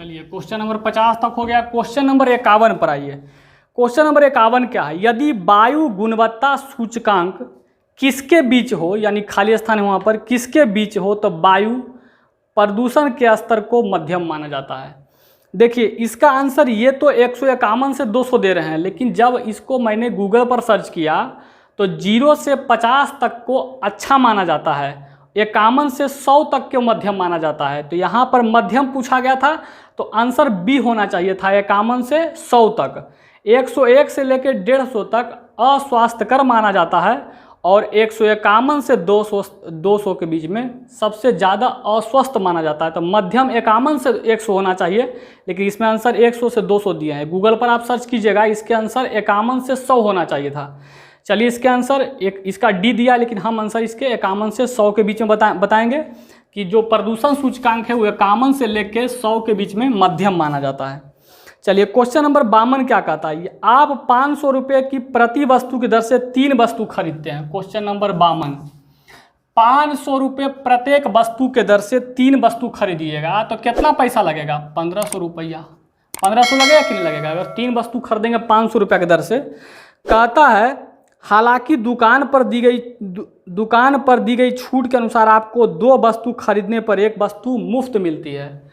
चलिए question number 50 तक हो गया। क्वेश्चन नंबर 51 पर आइए। क्वेश्चन नंबर 51 क्या है? यदि वायु गुणवत्ता सूचकांक किसके बीच हो, यानी खाली स्थान है वहाँ पर, किसके बीच हो तो वायु प्रदूषण के स्तर को मध्यम माना जाता है। देखिए इसका आंसर ये तो 151 से 200 दे रहे हैं, लेकिन जब इसको मैंने गूगल पर सर्च किया तो 0 से 50 तक को अच्छा माना जाता है, 51 से 100 तक के मध्यम माना जाता है। तो यहाँ पर मध्यम पूछा गया था तो आंसर बी होना चाहिए था, 51 से 100 तक। 101 से लेकर 150 तक अस्वास्थ्यकर माना जाता है और 151 से 200 के बीच में सबसे ज़्यादा अस्वस्थ माना जाता है। तो मध्यम 51 से 100 होना चाहिए, लेकिन इसमें आंसर 100 से 200 दिए हैं। गूगल पर आप सर्च कीजिएगा, इसके आंसर 51 से 100 होना चाहिए था। चलिए इसके आंसर इसका डी दिया, लेकिन हम आंसर इसके 51 से 100 के बीच में बताएंगे कि जो प्रदूषण सूचकांक है वो 51 से लेकर 100 के बीच में मध्यम माना जाता है। चलिए क्वेश्चन नंबर 52 क्या कहता है? आप 500 रुपये की प्रति वस्तु की दर से 3 वस्तु खरीदते हैं। क्वेश्चन नंबर 52, 500 रुपये प्रत्येक वस्तु के दर से 3 वस्तु खरीदिएगा तो कितना पैसा लगेगा? 1500 रुपया। 1500 लगेगा कि नहीं लगेगा अगर 3 वस्तु खरीदेंगे 500 रुपये की दर से? कहता है हालांकि दुकान पर दी गई छूट के अनुसार आपको 2 वस्तु खरीदने पर 1 वस्तु मुफ्त मिलती है।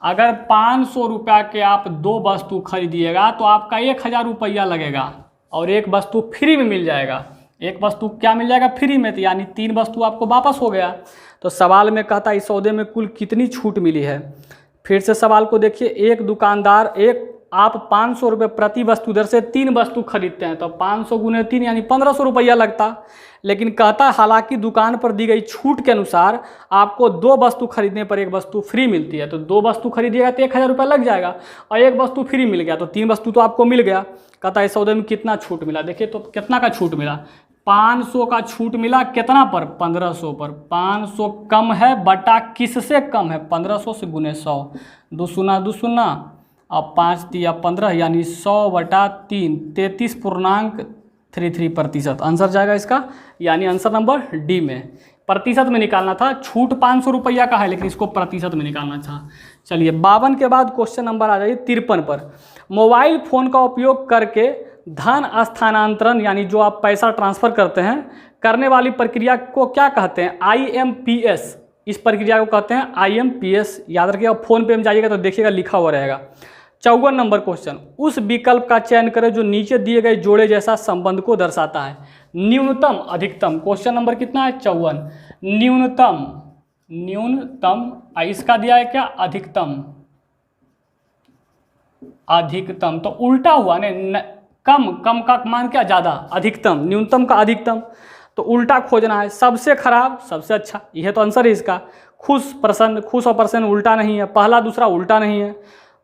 अगर 500 रुपया के आप 2 वस्तु खरीदिएगा तो आपका 1000 रुपया लगेगा और 1 वस्तु फ्री में मिल जाएगा। 1 वस्तु क्या मिल जाएगा? फ्री में, तो यानी 3 वस्तु आपको वापस हो गया। तो सवाल में कहता है इस सौदे में कुल कितनी छूट मिली है। फिर से सवाल को देखिए, आप 500 रुपये प्रति वस्तु दर से 3 वस्तु खरीदते हैं तो 500 गुने 3 यानी 1500 रुपया लगता। लेकिन कहता है हालांकि दुकान पर दी गई छूट के अनुसार आपको 2 वस्तु खरीदने पर 1 वस्तु फ्री मिलती है। तो 2 वस्तु खरीदिएगा तो 1000 रुपया लग जाएगा और 1 वस्तु फ्री मिल गया तो 3 वस्तु तो आपको मिल गया। कहता है इस सौदे में कितना छूट मिला? देखिए तो कितना का छूट मिला? 500 का छूट मिला कितना पर? 1500 पर। 500 कम है बटा किससे कम है? 1500 से गुने 100, 2 शून्य 2 शून्य अब 5 तिया 15 यानी 100/3, 33.33%। आंसर जाएगा इसका, यानी आंसर नंबर डी में। प्रतिशत में निकालना था, छूट 500 रुपया का है लेकिन इसको प्रतिशत में निकालना था। चलिए 52 के बाद क्वेश्चन नंबर आ जाइए 53 पर। मोबाइल फ़ोन का उपयोग करके धन स्थानांतरण यानी जो आप पैसा ट्रांसफ़र करते हैं करने वाली प्रक्रिया को क्या कहते हैं? IMPS। इस प्रक्रिया को कहते हैं IMPS। याद रखिएगा, फ़ोन पे में जाइएगा तो देखिएगा लिखा हुआ रहेगा। 54 नंबर क्वेश्चन, उस विकल्प का चयन करें जो नीचे दिए गए जोड़े जैसा संबंध को दर्शाता है। न्यूनतम अधिकतम। क्वेश्चन नंबर कितना है? 54। न्यूनतम इसका दिया है क्या? अधिकतम। अधिकतम तो उल्टा हुआ ने, कम का मान क्या? ज़्यादा। अधिकतम, न्यूनतम का अधिकतम तो उल्टा खोजना है। सबसे खराब सबसे अच्छा, यह तो आंसर है इसका। खुश प्रसन्न, खुश और प्रसन्न उल्टा नहीं है। पहला दूसरा उल्टा नहीं है।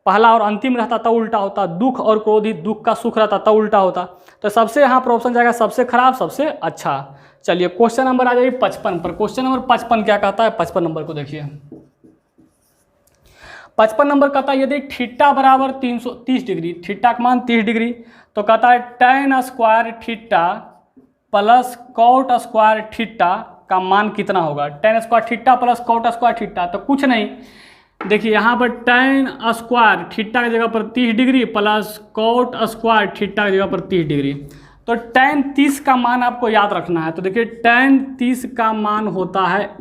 पहला और अंतिम रहता तो उल्टा होता। दुख और क्रोधित, दुख का सुख रहता तो उल्टा होता। तो सबसे यहाँ पर ऑप्शन जाएगा सबसे खराब सबसे अच्छा। चलिए क्वेश्चन नंबर आ जाइए 55 पर। क्वेश्चन नंबर 55 क्या कहता है? 55 नंबर को देखिए। 55 नंबर कहता है यदि थीटा बराबर 330 डिग्री, थीटा का मान 30 डिग्री, तो कहता है tan square theta plus cot square theta का मान कितना होगा? tan square theta plus cot square theta तो कुछ नहीं। देखिए यहाँ पर tan स्क्वायर थीटा की जगह पर 30 degree plus cot square theta की जगह पर 30 डिग्री, तो tan 30 का मान आपको याद रखना है। तो देखिए tan 30 का मान होता है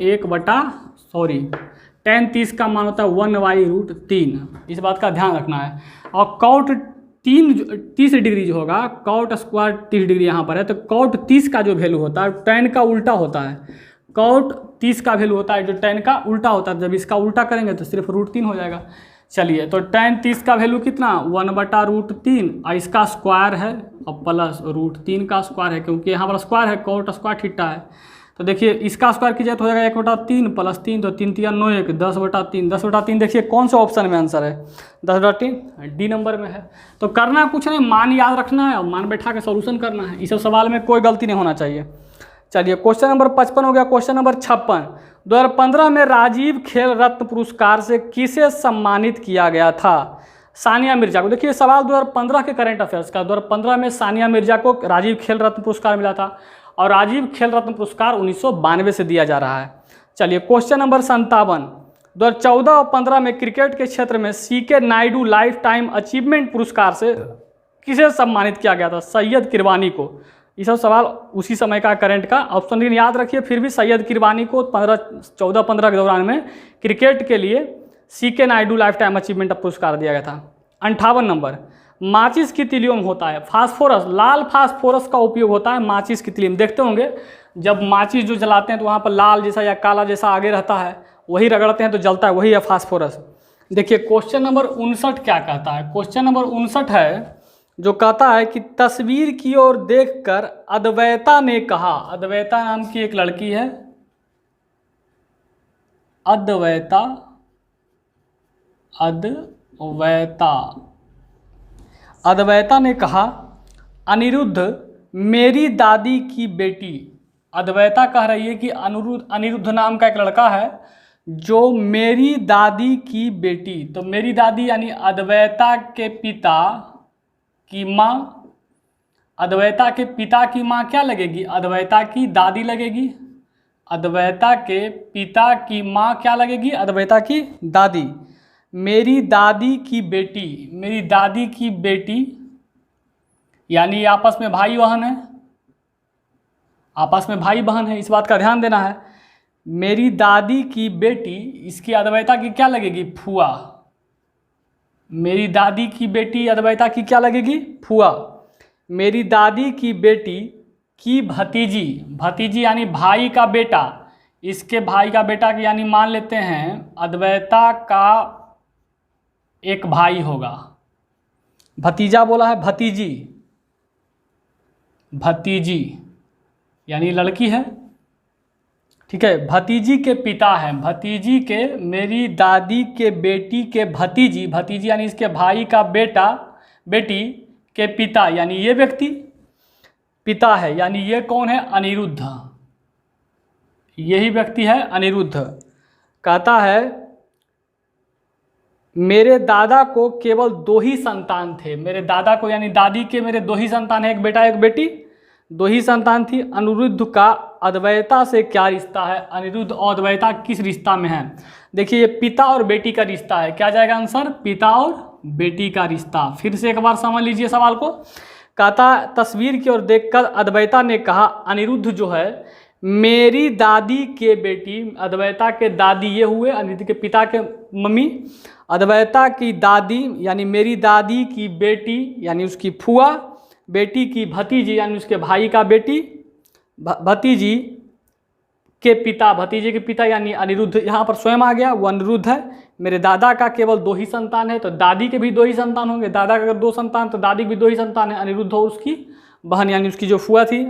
tan 30 का मान होता है 1/√3। इस बात का ध्यान रखना है। और कॉट 30 डिग्री जो होगा, कॉट स्क्वायर 30 डिग्री यहाँ पर है, तो कॉट 30 का जो वैल्यू होता है tan का उल्टा होता है। कॉट 30 का वैल्यू होता है जो tan का उल्टा होता है। जब इसका उल्टा करेंगे तो सिर्फ √3 हो जाएगा। चलिए तो tan 30 का वैल्यू कितना? 1/√3 और इसका स्क्वायर है और प्लस √3 का स्क्वायर है, क्योंकि यहाँ पर स्क्वायर है, कॉट स्क्वायर थीटा है। तो देखिए इसका स्क्वायर कीजिए तो हो जाएगा 1/3 प्लस 3 तो 3 3 9 1 10/3। 10/3 देखिए कौन सा ऑप्शन में आंसर है? 10/3 डी नंबर में है। तो करना कुछ नहीं, मान याद रखना है और मान बैठा के सॉल्यूशन करना है। इस सवाल में कोई गलती नहीं होना चाहिए। चलिए क्वेश्चन नंबर 55 हो गया। क्वेश्चन नंबर 56, 2015 में राजीव खेल रत्न पुरस्कार से किसे सम्मानित किया गया था? सानिया मिर्जा को। देखिए सवाल 2015 के करंट अफेयर्स का। 2015 में सानिया मिर्जा को राजीव खेल रत्न पुरस्कार मिला था और राजीव खेल रत्न पुरस्कार 1992 से दिया जा रहा है। चलिए क्वेश्चन नंबर 57, 2014 और 15 में क्रिकेट के क्षेत्र में CK Nayudu lifetime achievement पुरस्कार से किसे सम्मानित किया गया था? सैयद किरवानी को। ये सब सवाल उसी समय का करंट का ऑप्शन लेकिन याद रखिए फिर भी सैयद किरवानी को 14-15 के दौरान में क्रिकेट के लिए CK Nayudu lifetime achievement पुरस्कार दिया गया था। 58 नंबर, माचिस की तिलियों में होता है फास्फोरस, लाल फास्फोरस का उपयोग होता है माचिस की तिलियों में। देखते होंगे जब माचिस जो जलाते हैं तो वहाँ पर लाल जैसा या काला जैसा आगे रहता है, वही रगड़ते हैं तो जलता है, वही है फास्फोरस। देखिए क्वेश्चन नंबर 59 क्या कहता है? क्वेश्चन नंबर 59 है जो कहता है कि तस्वीर की ओर देखकर अद्वैता ने कहा, अद्वैता नाम की एक लड़की है, अद्वैता ने कहा अनिरुद्ध मेरी दादी की बेटी। अद्वैता कह रही है कि अनिरुद्ध नाम का एक लड़का है जो मेरी दादी की बेटी, तो मेरी दादी यानी अद्वैता के पिता की माँ, अद्वैता के पिता की माँ क्या लगेगी? अद्वैता की दादी लगेगी। अद्वैता के पिता की माँ क्या लगेगी? अद्वैता की दादी। मेरी दादी की बेटी, मेरी दादी की बेटी यानी आपस में भाई बहन है, आपस में भाई बहन है, इस बात का ध्यान देना है। मेरी दादी की बेटी, इसकी अद्वैता की क्या लगेगी? फुआ। मेरी दादी की बेटी अद्वैता की क्या लगेगी? फुआ। मेरी दादी की बेटी की भतीजी, भतीजी यानी भाई का बेटा, इसके भाई का बेटा यानी मान लेते हैं अद्वैता का एक भाई होगा, भतीजा बोला है, भतीजी, भतीजी यानी लड़की है, ठीक है। भतीजी के पिता हैं, भतीजी के, मेरी दादी के बेटी के भतीजी, भतीजी यानी इसके भाई का बेटा बेटी के पिता यानी ये व्यक्ति पिता है, यानी ये कौन है? अनिरुद्ध, यही व्यक्ति है अनिरुद्ध। कहता है मेरे दादा को केवल 2 ही संतान थे, मेरे दादा को यानी दादी के मेरे 2 ही संतान है, एक बेटा एक बेटी, 2 ही संतान थी। अनिरुद्ध का अद्वैता से क्या रिश्ता है? अनिरुद्ध और अद्वैता किस रिश्ता में है? देखिए ये पिता और बेटी का रिश्ता है, क्या जाएगा आंसर? पिता और बेटी का रिश्ता। फिर से एक बार समझ लीजिए सवाल को। कहता तस्वीर की ओर देखकर अद्वैता ने कहा अनिरुद्ध जो है मेरी दादी के बेटी, अद्वैता के दादी ये हुए अनिरुद्ध के पिता के मम्मी, अद्वैता की दादी यानी मेरी दादी की बेटी यानी उसकी फुआ, बेटी की भतीजी यानी उसके भाई का बेटी, भतीजी के पिता, भतीजे के पिता यानी अनिरुद्ध, यहाँ पर स्वयं आ गया, वो अनिरुद्ध है। मेरे दादा का केवल 2 ही संतान है तो दादी के भी 2 ही संतान होंगे, दादा का अगर 2 संतान तो दादी के भी 2 ही संतान है। अनिरुद्ध हो उसकी बहन यानी उसकी जो फुआ थी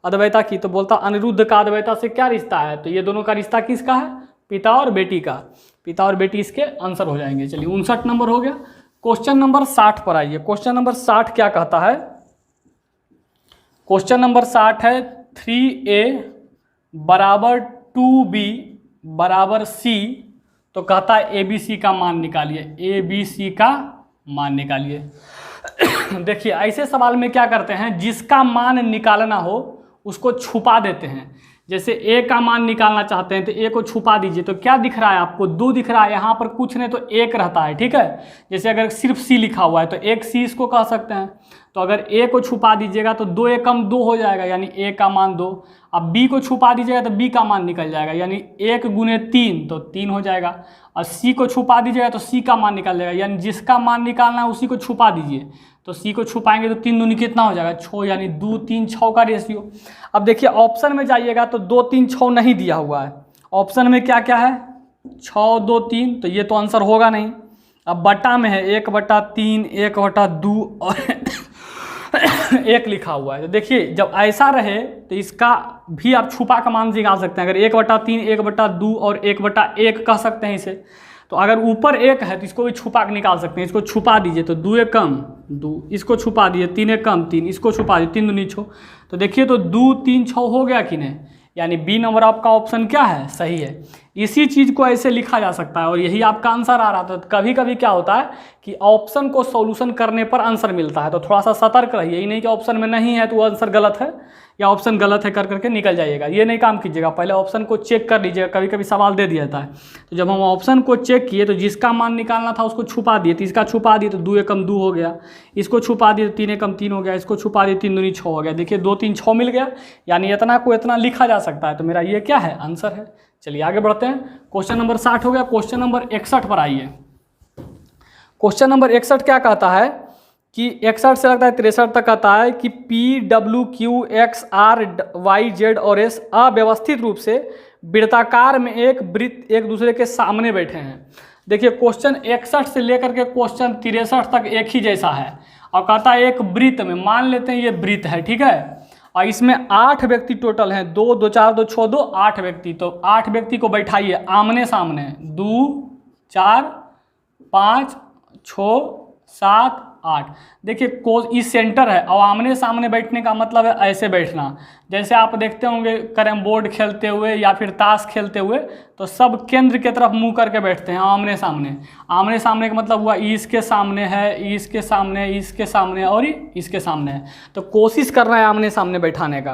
अद्वैता की, तो बोलता अनिरुद्ध का अद्वैता से क्या रिश्ता है? तो ये दोनों का रिश्ता किसका है? पिता और बेटी का, पिता और बेटी इसके आंसर हो जाएंगे। चलिए 59 नंबर हो गया। क्वेश्चन नंबर 60 पर आइए। क्वेश्चन नंबर 60 क्या कहता है? क्वेश्चन नंबर 60 है 3a बराबर 2b बराबर c, तो कहता है ABC का मान निकालिए, ABC का मान निकालिए। देखिए ऐसे सवाल में क्या करते हैं, जिसका मान निकालना हो उसको छुपा देते हैं। जैसे a का मान निकालना चाहते हैं तो a को छुपा दीजिए, तो क्या दिख रहा है आपको? 2 दिख रहा है, यहाँ पर कुछ नहीं तो 1 रहता है, ठीक है। जैसे अगर सिर्फ c लिखा हुआ है तो 1c इसको कह सकते हैं। तो अगर a को छुपा दीजिएगा तो 2 एकम 2 हो जाएगा यानी a का मान 2। अब b को छुपा दीजिएगा तो b का मान निकल जाएगा यानी 1 गुने 3 तो 3 हो जाएगा। और c को छुपा दीजिएगा तो c का मान निकल जाएगा, यानी जिसका मान निकालना है उसी को छुपा दीजिए। तो c को छुपाएंगे तो 3 दूनी कितना हो जाएगा? 6 यानी 2 3 6 का रेशियो। अब देखिए ऑप्शन में जाइएगा तो 2 3 6 नहीं दिया हुआ है, ऑप्शन में क्या क्या है? 6 2 3, तो ये तो आंसर होगा नहीं। अब बटा में है 1/3 1/2 और 1 लिखा हुआ है। तो देखिए जब ऐसा रहे तो इसका भी आप छुपा का मान निकाल सकते हैं। अगर 1/3 1/2 और 1/1 कह सकते हैं इसे। तो अगर ऊपर 1 है तो इसको भी छुपा के निकाल सकते हैं। इसको छुपा दीजिए तो 2 एकम 2, इसको छुपा दीजिए 3 एकम 3, इसको छुपा दीजिए 3 दूनी 6। तो देखिए तो 2 3 6 हो गया कि नहीं, यानी बी नंबर आपका ऑप्शन क्या है? सही है। इसी चीज़ को ऐसे लिखा जा सकता है और यही आपका आंसर आ रहा था। तो कभी कभी क्या होता है कि ऑप्शन को सॉल्यूशन करने पर आंसर मिलता है, तो थोड़ा सा सतर्क रहिए। यही नहीं कि ऑप्शन में नहीं है तो वो आंसर गलत है या ऑप्शन गलत है कर करके निकल जाइएगा, ये नहीं काम कीजिएगा। पहले ऑप्शन को चेक कर लीजिएगा, कभी कभी सवाल दे दिया जाता है। तो जब हम ऑप्शन को चेक किए तो जिसका मान निकालना था उसको छुपा दिए, तो इसका छुपा दिए तो 2 एकम 2 हो गया, इसको छुपा दिए तो 3 एकम 3 हो गया, इसको छुपा दिए 3 दूनी 6 हो गया। देखिए 2 3 6 मिल गया, यानी इतना को इतना लिखा जा सकता है। तो मेरा ये क्या है, आंसर है। चलिए आगे बढ़ते हैं। क्वेश्चन नंबर 60 हो गया। क्वेश्चन नंबर 61 पर आइए। क्वेश्चन नंबर 61 क्या कहता है कि 61 से लगता है 63 तक कहता है कि PWQXRYZ और S अव्यवस्थित रूप से वृत्ताकार में एक वृत्त एक दूसरे के सामने बैठे हैं। देखिए क्वेश्चन 61 से लेकर के क्वेश्चन 63 तक एक ही जैसा है और कहता है एक वृत्त में, मान लेते हैं ये वृत्त है, ठीक है, और इसमें 8 व्यक्ति टोटल हैं, 2 2 4 2 6 2 8 व्यक्ति। तो 8 व्यक्ति को बैठाइए आमने सामने, 2 4 5 6 7 8। देखिए इस सेंटर है और आमने सामने बैठने का मतलब है ऐसे बैठना। जैसे आप देखते होंगे कैरम बोर्ड खेलते हुए या फिर ताश खेलते हुए, तो सब केंद्र की तरफ मुंह करके बैठते हैं आमने सामने। आमने सामने का मतलब हुआ इसके सामने है, इसके सामने, इसके सामने और इसके सामने है। तो कोशिश कर रहा है आमने सामने बैठाने का।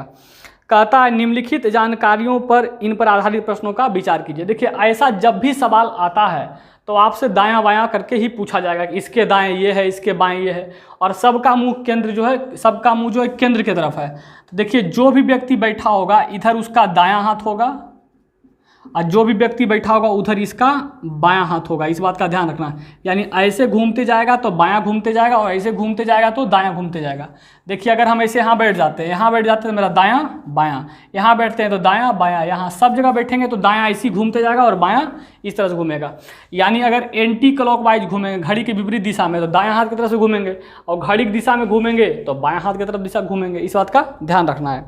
कहता है निम्नलिखित जानकारियों पर इन पर आधारित प्रश्नों का विचार कीजिए। देखिए ऐसा जब भी सवाल आता है तो आपसे दायां बायां करके ही पूछा जाएगा कि इसके दाएं ये है, इसके बाएं ये है, और सबका मुंह केंद्र जो है, सबका मुंह जो है केंद्र की तरफ है। तो देखिए जो भी व्यक्ति बैठा होगा इधर उसका दायां हाथ होगा और जो भी व्यक्ति बैठा होगा उधर इसका बायां हाथ होगा। इस बात का ध्यान रखना, यानी ऐसे घूमते जाएगा तो बायां घूमते जाएगा और ऐसे घूमते जाएगा तो दायां घूमते जाएगा। देखिए अगर हम ऐसे यहाँ बैठ जाते हैं, यहाँ बैठ जाते हैं तो मेरा दायां बायां, यहाँ बैठते हैं तो दायां बायां, यहाँ सब जगह बैठेंगे तो दायां ऐसे घूमते जाएगा और बायां इस तरह से घूमेगा। यानी अगर एंटी क्लॉकवाइज घूमेंगे, घड़ी के विपरीत दिशा में, तो दायां हाथ की तरफ से घूमेंगे, और घड़ी की दिशा में घूमेंगे तो बायां हाथ की तरफ दिशा घूमेंगे। इस बात का ध्यान रखना है।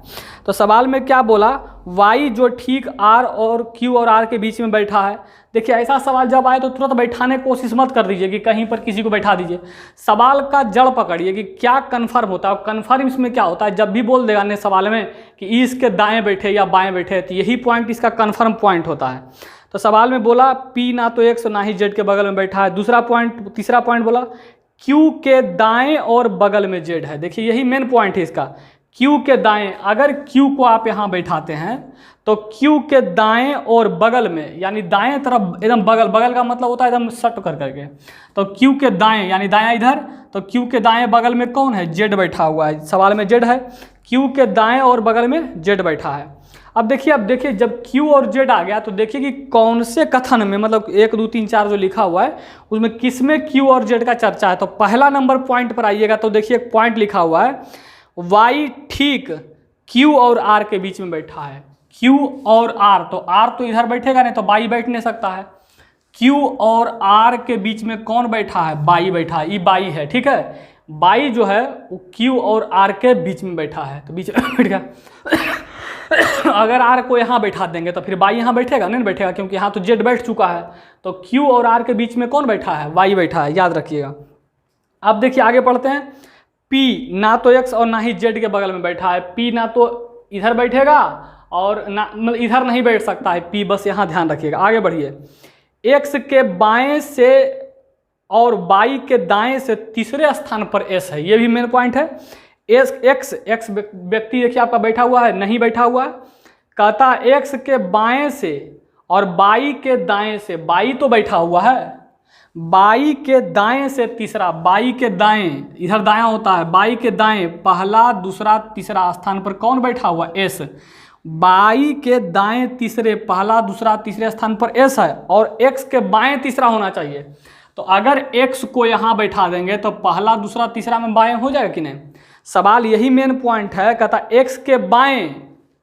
तो सवाल में क्या बोला, वाई जो ठीक आर और क्यू और आर के बीच में बैठा है। देखिए ऐसा सवाल जब आए तो तुरंत बैठाने की कोशिश मत कर दीजिए कि कहीं पर किसी को बैठा दीजिए। सवाल का जड़ पकड़िए कि क्या कन्फर्म होता है। कन्फर्म इसमें क्या होता है, जब भी बोल देगा ने सवाल में कि इसके दाएं बैठे या बाएं बैठे, तो यही पॉइंट इसका कन्फर्म पॉइंट होता है। तो सवाल में बोला पी ना तो एक्स और ना ही जेड के बगल में बैठा है। दूसरा पॉइंट, तीसरा पॉइंट बोला क्यू के दाएं और बगल में जेड है। देखिए यही मेन पॉइंट है इसका, क्यू के दाएं। अगर क्यू को आप यहाँ बैठाते हैं तो क्यू के दाएं और बगल में, यानी दाएं तरफ एकदम बगल, बगल का मतलब होता है एकदम सट कर करके, तो क्यू के दाएं यानी दायां इधर, तो क्यू के दाएं बगल में कौन है, जेड बैठा हुआ है। सवाल में जेड है, क्यू के दाएं और बगल में जेड बैठा है। अब देखिए जब क्यू और जेड आ गया तो देखिए कि कौन से कथन में, मतलब 1 2 3 4 जो लिखा हुआ है उसमें किस में क्यू और जेड का चर्चा है। तो पहला नंबर पॉइंट पर आइएगा तो देखिए एक पॉइंट लिखा हुआ है, वाई ठीक क्यू और आर के बीच में बैठा है। क्यू और आर, तो आर तो इधर बैठेगा नहीं तो बाई बैठ नहीं सकता है। क्यू और आर के बीच में कौन बैठा है, बाई बैठा है, ये बाई है, ठीक है। बाई जो है वो क्यू और आर के बीच में बैठा है, तो बीच में बैठ गया। अगर आर को यहाँ बैठा देंगे तो फिर बाई यहाँ बैठेगा नहीं बैठेगा, क्योंकि यहाँ तो जेड बैठ चुका है। तो क्यू और आर के बीच में कौन बैठा है, बाई बैठा है, याद रखिएगा। अब देखिए आगे पढ़ते हैं। पी ना तो एक्स और ना ही जेड के बगल में बैठा है। पी ना तो इधर बैठेगा और ना, मतलब इधर नहीं बैठ सकता है पी, बस यहाँ ध्यान रखिएगा। आगे बढ़िए। एक्स के बाएं से और बाई के दाएं से तीसरे स्थान पर एस है, ये भी मेन पॉइंट है। एक्स व्यक्ति देखिए आपका बैठा हुआ है, नहीं बैठा हुआ है। कहता एक्स के बाएं से और बाई के दाएं से, बाई तो बैठा हुआ है, बाई के दाएं से तीसरा, बाई के दाएं इधर दायां होता है, बाई के दाएं पहला दूसरा तीसरा स्थान पर कौन बैठा हुआ, एस। बाई के दाएं तीसरे पहला दूसरा तीसरे स्थान पर एस है और एक्स के बाएं तीसरा होना चाहिए। तो अगर एक्स को यहाँ बैठा देंगे तो पहला दूसरा तीसरा में बाएं हो जाएगा कि नहीं। सवाल यही मेन पॉइंट है। कहता एक्स के बाएं,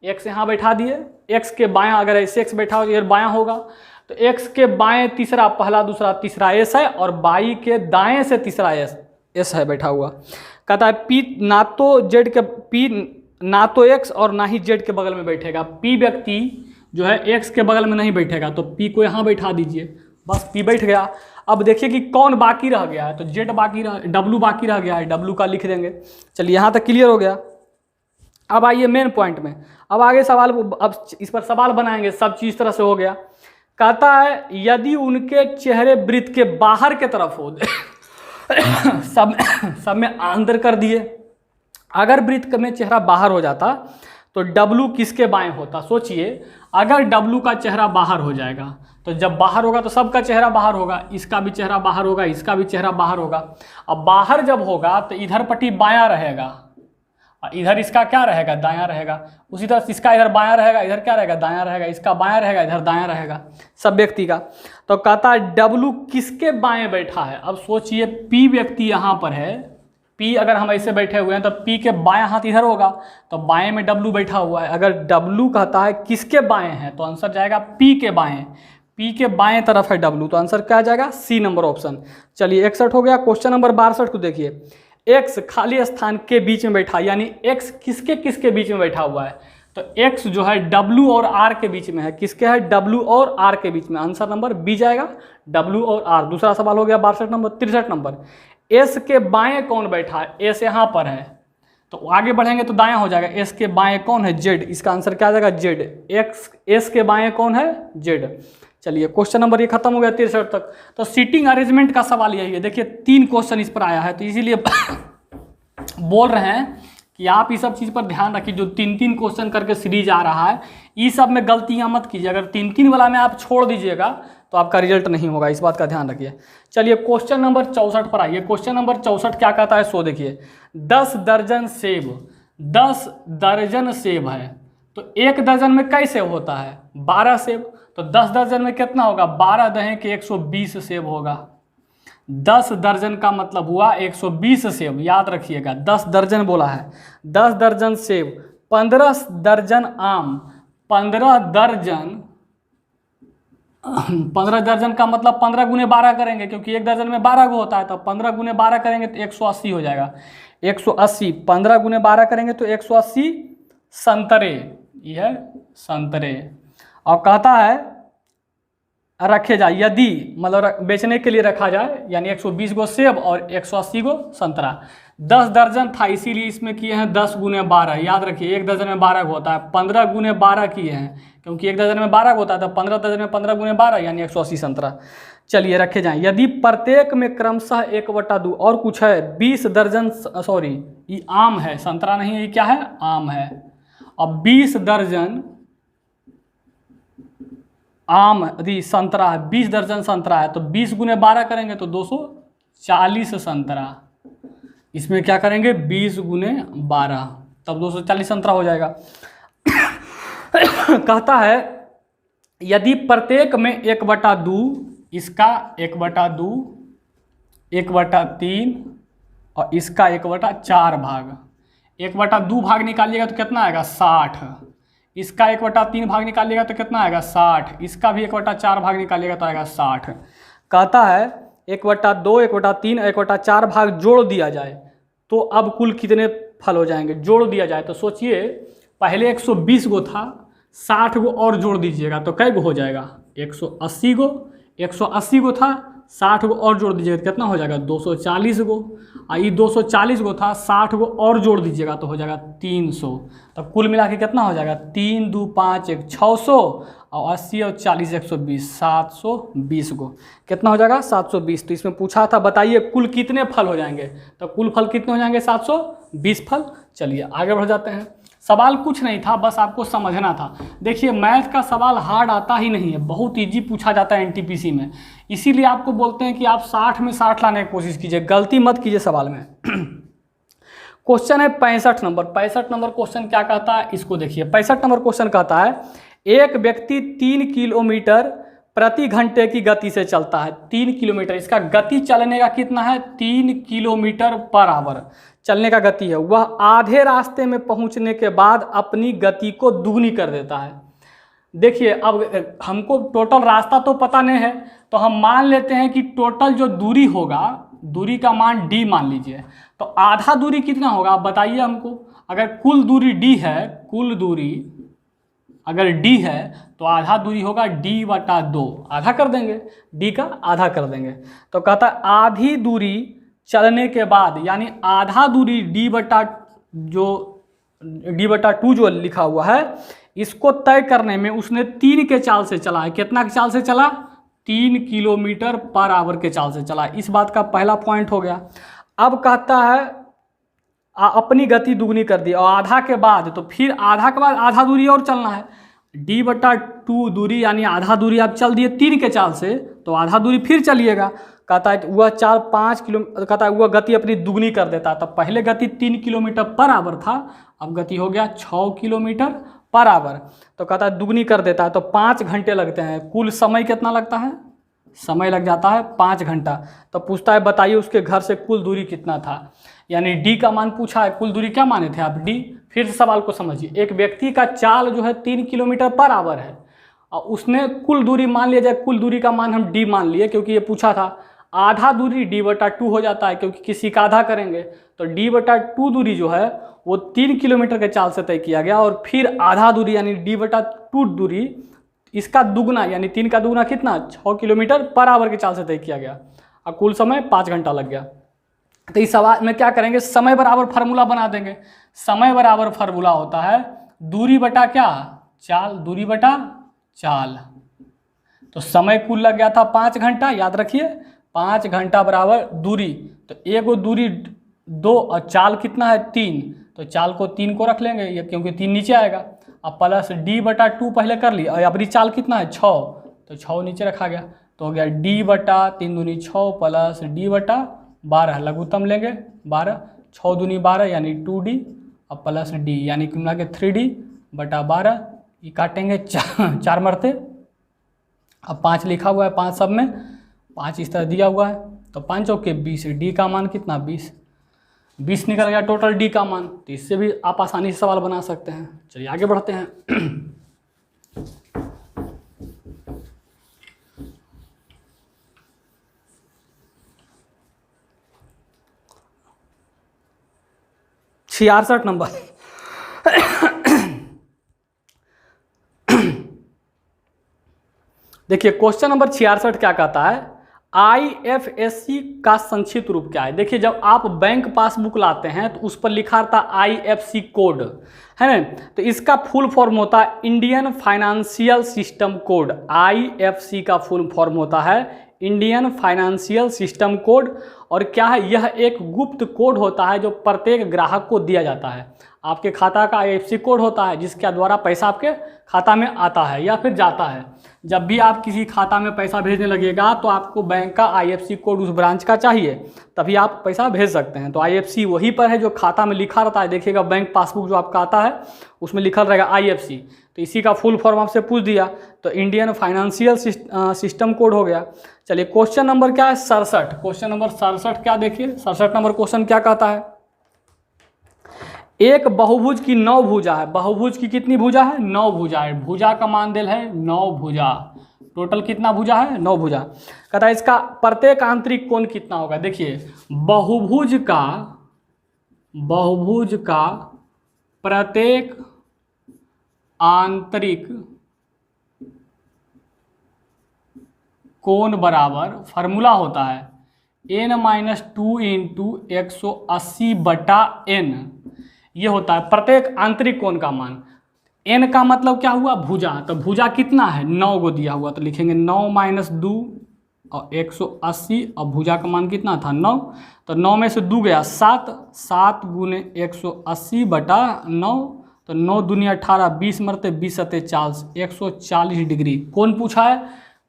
एक्स यहाँ बैठा दिए, एक्स के बाएं अगर ऐसे एक्स बैठा हो तो इधर बायां होगा, तो एक्स के बाएं तीसरा पहला दूसरा तीसरा एस है और बाई के दाएं से तीसरा एस है बैठा हुआ। कहता है पी ना तो जेड के, पी ना तो एक्स और ना ही जेड के बगल में बैठेगा। पी व्यक्ति जो है एक्स के बगल में नहीं बैठेगा, तो पी को यहाँ बैठा दीजिए, बस पी बैठ गया। अब देखिए कि कौन बाकी रह गया है, तो जेड बाकी रह, डब्लू बाकी रह गया है, डब्लू का लिख देंगे। चलिए यहाँ तक क्लियर हो गया। अब आइए मेन पॉइंट में, अब आगे सवाल, अब इस पर सवाल बनाएंगे, सब चीज़ इस तरह से हो गया। कहता है यदि उनके चेहरे वृत्त के बाहर के तरफ हो सब में अंदर कर दिए। अगर वृत्त में चेहरा बाहर हो जाता तो W किसके बाएं होता? सोचिए, अगर W का चेहरा बाहर हो जाएगा तो जब बाहर होगा तो सबका चेहरा बाहर होगा, इसका भी चेहरा बाहर होगा, इसका भी चेहरा बाहर होगा। अब बाहर जब होगा तो इधर पट्टी बायां रहेगा और इधर इसका क्या रहेगा? दायां रहेगा। उसी तरह इसका इधर बायां रहेगा, इधर क्या रहेगा? दायां रहेगा। इसका बायां रहेगा, इधर दायां रहेगा, सब व्यक्ति का। तो कहता है W किसके बाएं बैठा है? अब सोचिए, P व्यक्ति यहाँ पर है, P अगर हम ऐसे बैठे हुए हैं तो P के बायां हाथ इधर होगा, तो बाएं में W बैठा हुआ है। अगर W कहता है किसके बाएं है तो आंसर जाएगा P के बाएं। P के बाएं तरफ है W, तो आंसर क्या जाएगा? C number option. चलिए 61 हो गया। क्वेश्चन नंबर 62 को देखिए। X खाली स्थान के बीच में बैठा, यानी X किसके किसके बीच में बैठा हुआ है? तो X जो है W और R के बीच में है। किसके है? W और R के बीच में। आंसर नंबर बी जाएगा, W और R। दूसरा सवाल हो गया 62 नंबर। 63 नंबर, S के बाएं कौन बैठा है? S यहाँ पर है, तो आगे बढ़ेंगे तो दायां हो जाएगा। S के बाएं कौन है? Z। इसका आंसर क्या आ जाएगा? Z। S के बाएं कौन है? Z। चलिए क्वेश्चन नंबर ये खत्म हो गया 63 तक। तो सीटिंग अरेंजमेंट का सवाल यही है। देखिए 3 क्वेश्चन इस पर आया है, तो इसीलिए बोल रहे हैं कि आप इस सब चीज़ पर ध्यान रखिए। जो 3-3 क्वेश्चन करके सीरीज आ रहा है, इस सब में गलतियां मत कीजिए। अगर 3-3 वाला में आप छोड़ दीजिएगा तो आपका रिजल्ट नहीं होगा, इस बात का ध्यान रखिए। चलिए क्वेश्चन नंबर 64 पर आइए। क्वेश्चन नंबर 64 क्या कहता है सो देखिए। 10 दर्जन सेब, 10 दर्जन सेब है, तो 1 दर्जन में कैसे होता है? 12 सेब। तो 10 दर्जन में कितना होगा? 12 दहें के 120 सेब होगा। 10 दर्जन का मतलब हुआ 120 सेब, याद रखिएगा। 10 दर्जन बोला है, 10 दर्जन सेब, 15 दर्जन आम, 15 दर्जन का मतलब 15 गुने 12 करेंगे, क्योंकि 1 दर्जन में 12 गो होता है, तो 15 गुने 12 करेंगे तो 180 हो जाएगा। 180, 15 गुने 12 करेंगे तो 180 संतरे, यह संतरे। और कहता है रखे जाए, यदि मतलब बेचने के लिए रखा जाए, यानी 120 गो सेब और 180 गो संतरा। 10 दर्जन था, इसीलिए इसमें किए हैं 10 गुने 12। याद रखिए 1 दर्जन में 12 गो होता है, 15 गुने 12 किए हैं, क्योंकि 1 दर्जन में 12 गो होता है, तो 15 दर्जन में 15 गुने 12 यानी 180 संतरा। चलिए रखे जाएँ। यदि प्रत्येक में क्रमशः 1/2 और कुछ है 20 दर्जन, सॉरी ये आम है, संतरा नहीं है, ये क्या है? आम है। अब 20 दर्जन आम यदि संतरा है, 20 दर्जन संतरा है, तो 20 गुने 12 करेंगे तो 240 संतरा। इसमें क्या करेंगे? 20 गुने 12, तब 240 संतरा हो जाएगा। कहता है यदि प्रत्येक में 1/2, इसका 1/2, 1/3 और इसका 1/4 भाग, 1/2 भाग निकालिएगा तो कितना आएगा? 60। इसका 1/3 भाग निकालिएगा तो कितना आएगा? 60। इसका भी 1/4 भाग निकालिएगा तो आएगा 60। कहता है 1/2, 1/3, 1/4 भाग जोड़ दिया जाए तो अब कुल कितने फल हो जाएंगे? जोड़ दिया जाए तो सोचिए, पहले 120 गो था, 60 गो और जोड़ दीजिएगा तो कै गो हो जाएगा? 180 गो। 180 गो था, 60 गो और जोड़ दीजिएगा तो कितना हो जाएगा? 240 गो। और ये 240 गो था, 60 गो और जोड़ दीजिएगा तो हो जाएगा 300। तब कुल मिला के कितना हो जाएगा? 3 2 5 1 600 और 80 और 40 120, 720 गो। कितना हो जाएगा? 720। तो इसमें पूछा था बताइए कुल कितने फल हो जाएंगे, तो कुल फल कितने हो जाएंगे? 720 फल। चलिए आगे बढ़ जाते हैं। सवाल कुछ नहीं था, बस आपको समझना था। देखिए मैथ का सवाल हार्ड आता ही नहीं है, बहुत इजी पूछा जाता है एनटीपीसी में। इसीलिए आपको बोलते हैं कि आप 60 में 60 लाने की कोशिश कीजिए, गलती मत कीजिए सवाल में। क्वेश्चन है 65 नंबर। 65 नंबर क्वेश्चन क्या कहता है इसको देखिए। 65 नंबर क्वेश्चन कहता है एक व्यक्ति 3 किलोमीटर प्रति घंटे की गति से चलता है। 3 किलोमीटर, इसका गति चलने का कितना है? 3 किलोमीटर पर आवर चलने का गति है। वह आधे रास्ते में पहुंचने के बाद अपनी गति को दुगनी कर देता है। देखिए अब हमको टोटल रास्ता तो पता नहीं है, तो हम मान लेते हैं कि टोटल जो दूरी होगा, दूरी का मान d मान लीजिए, तो आधा दूरी कितना होगा आप बताइए हमको। अगर कुल दूरी d है, कुल दूरी अगर d है तो आधा दूरी होगा d/2, आधा कर देंगे, d का आधा कर देंगे। तो कहता है आधी दूरी चलने के बाद, यानी आधा दूरी d/2 जो लिखा हुआ है, इसको तय करने में उसने 3 के चाल से चला है। कितना के चाल से चला? 3 किलोमीटर पर आवर के चाल से चला। इस बात का पहला पॉइंट हो गया। अब कहता है अपनी गति दुगनी कर दी, और आधा के बाद, तो फिर आधा के बाद आधा दूरी और चलना है। d/2 दूरी यानी आधा दूरी आप चल दिए 3 के चाल से, तो आधा दूरी फिर चलिएगा। कहता है वह 4-5 किलोमीटर, कहता है वह गति अपनी दुगनी कर देता है। तो पहले गति 3 किलोमीटर पर आवर था, अब गति हो गया 6 किलोमीटर पर आवर। तो कहता है दुगनी कर देता है, तो 5 घंटे लगते हैं। कुल समय कितना लगता है? समय लग जाता है 5 घंटा। तो पूछता है बताइए उसके घर से कुल दूरी कितना था, यानी डी का मान पूछा है। कुल दूरी क्या माने थे आप? डी। फिर से सवाल को समझिए, एक व्यक्ति का चाल जो है 3 किलोमीटर पर आवर है, और उसने कुल दूरी मान लिया जाए, कुल दूरी का मान हम डी मान लिए क्योंकि ये पूछा था। आधा दूरी d/2 हो जाता है क्योंकि किसी का आधा करेंगे, तो d/2 दूरी जो है वो 3 किलोमीटर के चाल से तय किया गया, और फिर आधा दूरी यानी d/2 दूरी इसका दुगना यानी 3 का दुगना कितना? 6 किलोमीटर पर आवर के चाल से तय किया गया, और कुल समय 5 घंटा लग गया। तो इस सवाल में क्या करेंगे? समय बराबर फार्मूला बना देंगे। समय बराबर फार्मूला होता है दूरी बटा क्या? चाल। दूरी बटा चाल। तो समय कुल लग गया था 5 घंटा, याद रखिए 5 घंटा बराबर दूरी। तो एगो दूरी 2 और चाल कितना है? 3। तो चाल को 3 को रख लेंगे ये, क्योंकि 3 नीचे आएगा। अब प्लस d/2 पहले कर ली, और अपनी चाल कितना है? 6। तो 6 नीचे रखा गया, तो हो गया d/3 दूनी 6 प्लस d/12 लघुत्तम लेंगे 12, 6 दूनी 12 यानी 2d, और प्लस d यानी कुल मिला के 3d/12। ये काटेंगे 4 मरते, अब 5 लिखा हुआ है, 5 सब में 5 इस तरह दिया हुआ है, तो 5 चौके 20। डी का मान कितना? 20 निकल गया टोटल डी का मान। तो इससे भी आप आसानी से सवाल बना सकते हैं। चलिए आगे बढ़ते हैं। 66 नंबर। देखिए क्वेश्चन नंबर 66 क्या कहता है? IFSC का संक्षिप्त रूप क्या है? देखिए जब आप बैंक पासबुक लाते हैं तो उस पर लिखा रहता IFC कोड, है ना? तो इसका फुल फॉर्म होता है Indian financial system code. IFC का फुल फॉर्म होता है इंडियन फाइनेंशियल सिस्टम कोड। और क्या है? यह एक गुप्त कोड होता है जो प्रत्येक ग्राहक को दिया जाता है। आपके खाता का IFSC कोड होता है जिसके द्वारा पैसा आपके खाता में आता है या फिर जाता है। जब भी आप किसी खाता में पैसा भेजने लगेगा तो आपको बैंक का IFSC कोड उस ब्रांच का चाहिए, तभी आप पैसा भेज सकते हैं। तो IFSC वही पर है जो खाता में लिखा रहता है। देखिएगा बैंक पासबुक जो आपका आता है उसमें लिखा रहेगा IFSC। तो इसी का फुल फॉर्म आपसे पूछ दिया, तो इंडियन फाइनेंशियल सिस्टम कोड हो गया। चलिए क्वेश्चन नंबर क्या है? 67। क्वेश्चन नंबर 67 क्या देखिए, 67 नंबर क्वेश्चन क्या कहता है? एक बहुभुज की 9 भुजा है। बहुभुज की कितनी भुजा है? 9 भुजा है। भुजा का मान दिल है 9 भुजा। टोटल कितना भुजा है? 9 भुजा। कहता है इसका प्रत्येक आंतरिक कोण कितना होगा? देखिए बहुभुज का प्रत्येक आंतरिक कोण बराबर फार्मूला होता है n-2 × 180/n। ये होता है प्रत्येक आंतरिक कोण का मान। n का मतलब क्या हुआ? भुजा। तो भुजा कितना है? 9 को दिया हुआ, तो लिखेंगे 9 - 2 और 180, और भुजा का मान कितना था? 9। तो 9 में से 2 गया 7, 7 × 180/9, तो 9 दूनी 18, 20 मरते 20 सते 40, 140 डिग्री कोण पूछा है।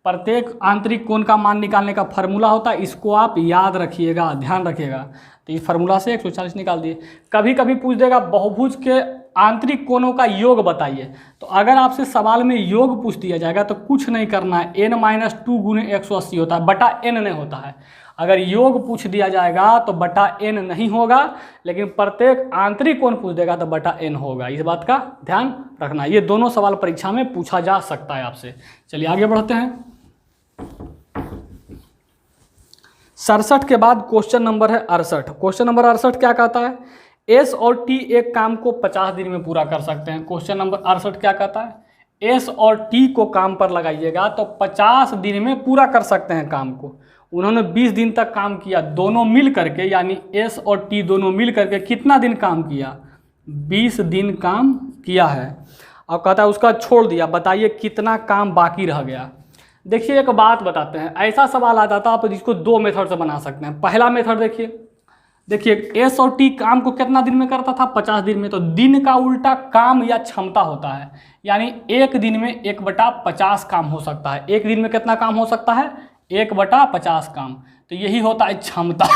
प्रत्येक आंतरिक कोण का मान निकालने का फार्मूला होता है, इसको आप याद रखिएगा, ध्यान रखिएगा। तो इस फार्मूला से 140 निकाल दिए। कभी कभी पूछ देगा बहुभुज के आंतरिक कोणों का योग बताइए। तो अगर आपसे सवाल में योग पूछ दिया जाएगा तो कुछ नहीं करना है, n - 2 × 180 होता है, बटा n नहीं होता है। अगर योग पूछ दिया जाएगा तो बटा n नहीं होगा, लेकिन प्रत्येक आंतरिक कोण पूछ देगा तो बटा n होगा। इस बात का ध्यान रखना। ये दोनों सवाल परीक्षा में पूछा जा सकता है आपसे। चलिए आगे बढ़ते हैं। 67 के बाद क्वेश्चन नंबर है 68। क्वेश्चन नंबर 68 क्या कहता है? S और T एक काम को 50 दिन में पूरा कर सकते हैं। क्वेश्चन नंबर 68 क्या कहता है? S और T को काम पर लगाइएगा तो 50 दिन में पूरा कर सकते हैं काम को। उन्होंने 20 दिन तक काम किया, दोनों मिल करके, यानी S और T दोनों मिल करके कितना दिन काम किया? 20 दिन काम किया है। और कहता है उसका छोड़ दिया, बताइए कितना काम बाकी रह गया। देखिए एक बात बताते हैं, ऐसा सवाल आ जाता है आप इसको दो मेथड से बना सकते हैं। पहला मेथड देखिए एस और टी काम को कितना दिन में करता था, 50 दिन में। तो दिन का उल्टा काम या क्षमता होता है, यानी एक दिन में 1/50 काम हो सकता है। एक दिन में कितना काम हो सकता है, 1/50 काम। तो यही होता है क्षमता।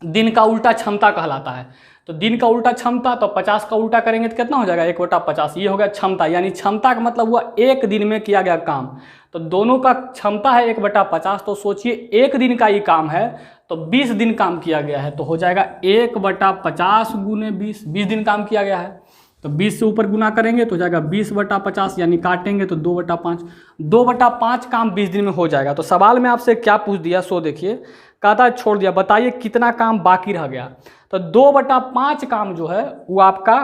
दिन का उल्टा क्षमता कहलाता है। तो दिन का उल्टा क्षमता, तो 50 का उल्टा करेंगे तो कितना हो जाएगा, 1/50। ये हो गया क्षमता, यानी क्षमता का मतलब हुआ एक दिन में किया गया काम। तो दोनों का क्षमता है 1/50। तो सोचिए एक दिन का ही काम है तो 20 दिन काम किया गया है, तो हो जाएगा 1/50 गुने 20, 20 दिन काम किया गया है। तो 20 से ऊपर गुना करेंगे तो हो जाएगा 20/50, यानी काटेंगे तो 2/5। 2/5 काम 20 दिन में हो जाएगा। तो सवाल में आपसे क्या पूछ दिया, सो देखिए, कहता छोड़ दिया, बताइए कितना काम बाकी रह गया। तो 2/5 काम जो है वो आपका,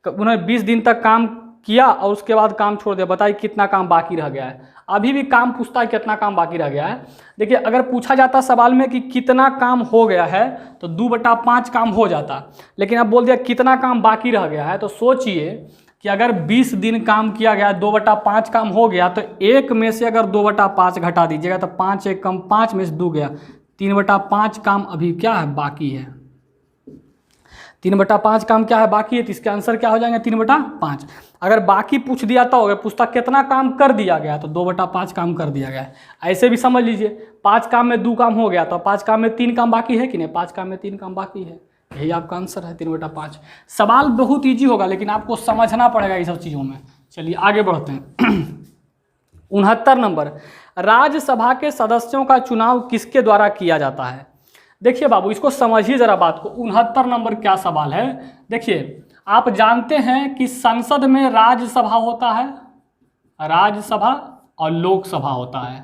उन्होंने 20 दिन तक काम किया और उसके बाद काम छोड़ दिया, बताइए कितना काम बाकी रह गया है। अभी भी काम पूछता है कितना काम बाकी रह गया है। देखिए अगर पूछा जाता सवाल में कि कितना काम हो गया है तो 2/5 काम हो जाता, लेकिन अब बोल दिया कितना काम बाकी रह गया है। तो सोचिए कि अगर 20 दिन काम किया गया, 2/5 काम हो गया, तो एक में से अगर 2/5 घटा दीजिएगा तो 5 एक कम 5 में से 2 गया, 3/5 काम अभी क्या है, बाकी है। 3/5 काम क्या है, बाकी है। तो इसके आंसर क्या हो जाएंगे, 3/5। अगर बाकी पूछ दिया तो अगर पूछता कितना काम कर दिया गया तो 2/5 काम कर दिया गया है। ऐसे भी समझ लीजिए 5 काम में 2 काम हो गया तो 5 काम में 3 काम बाकी है कि नहीं, 5 काम में 3 काम बाकी है। यही आपका आंसर है 3/5। सवाल बहुत ईजी होगा लेकिन आपको समझना पड़ेगा ये सब चीज़ों में। चलिए आगे बढ़ते हैं। 69 नंबर, राज्यसभा के सदस्यों का चुनाव किसके द्वारा किया जाता है। देखिए बाबू इसको समझिए ज़रा बात को। 69 नंबर क्या सवाल है, देखिए आप जानते हैं कि संसद में राज्यसभा होता है, राज्यसभा, और लोकसभा होता है,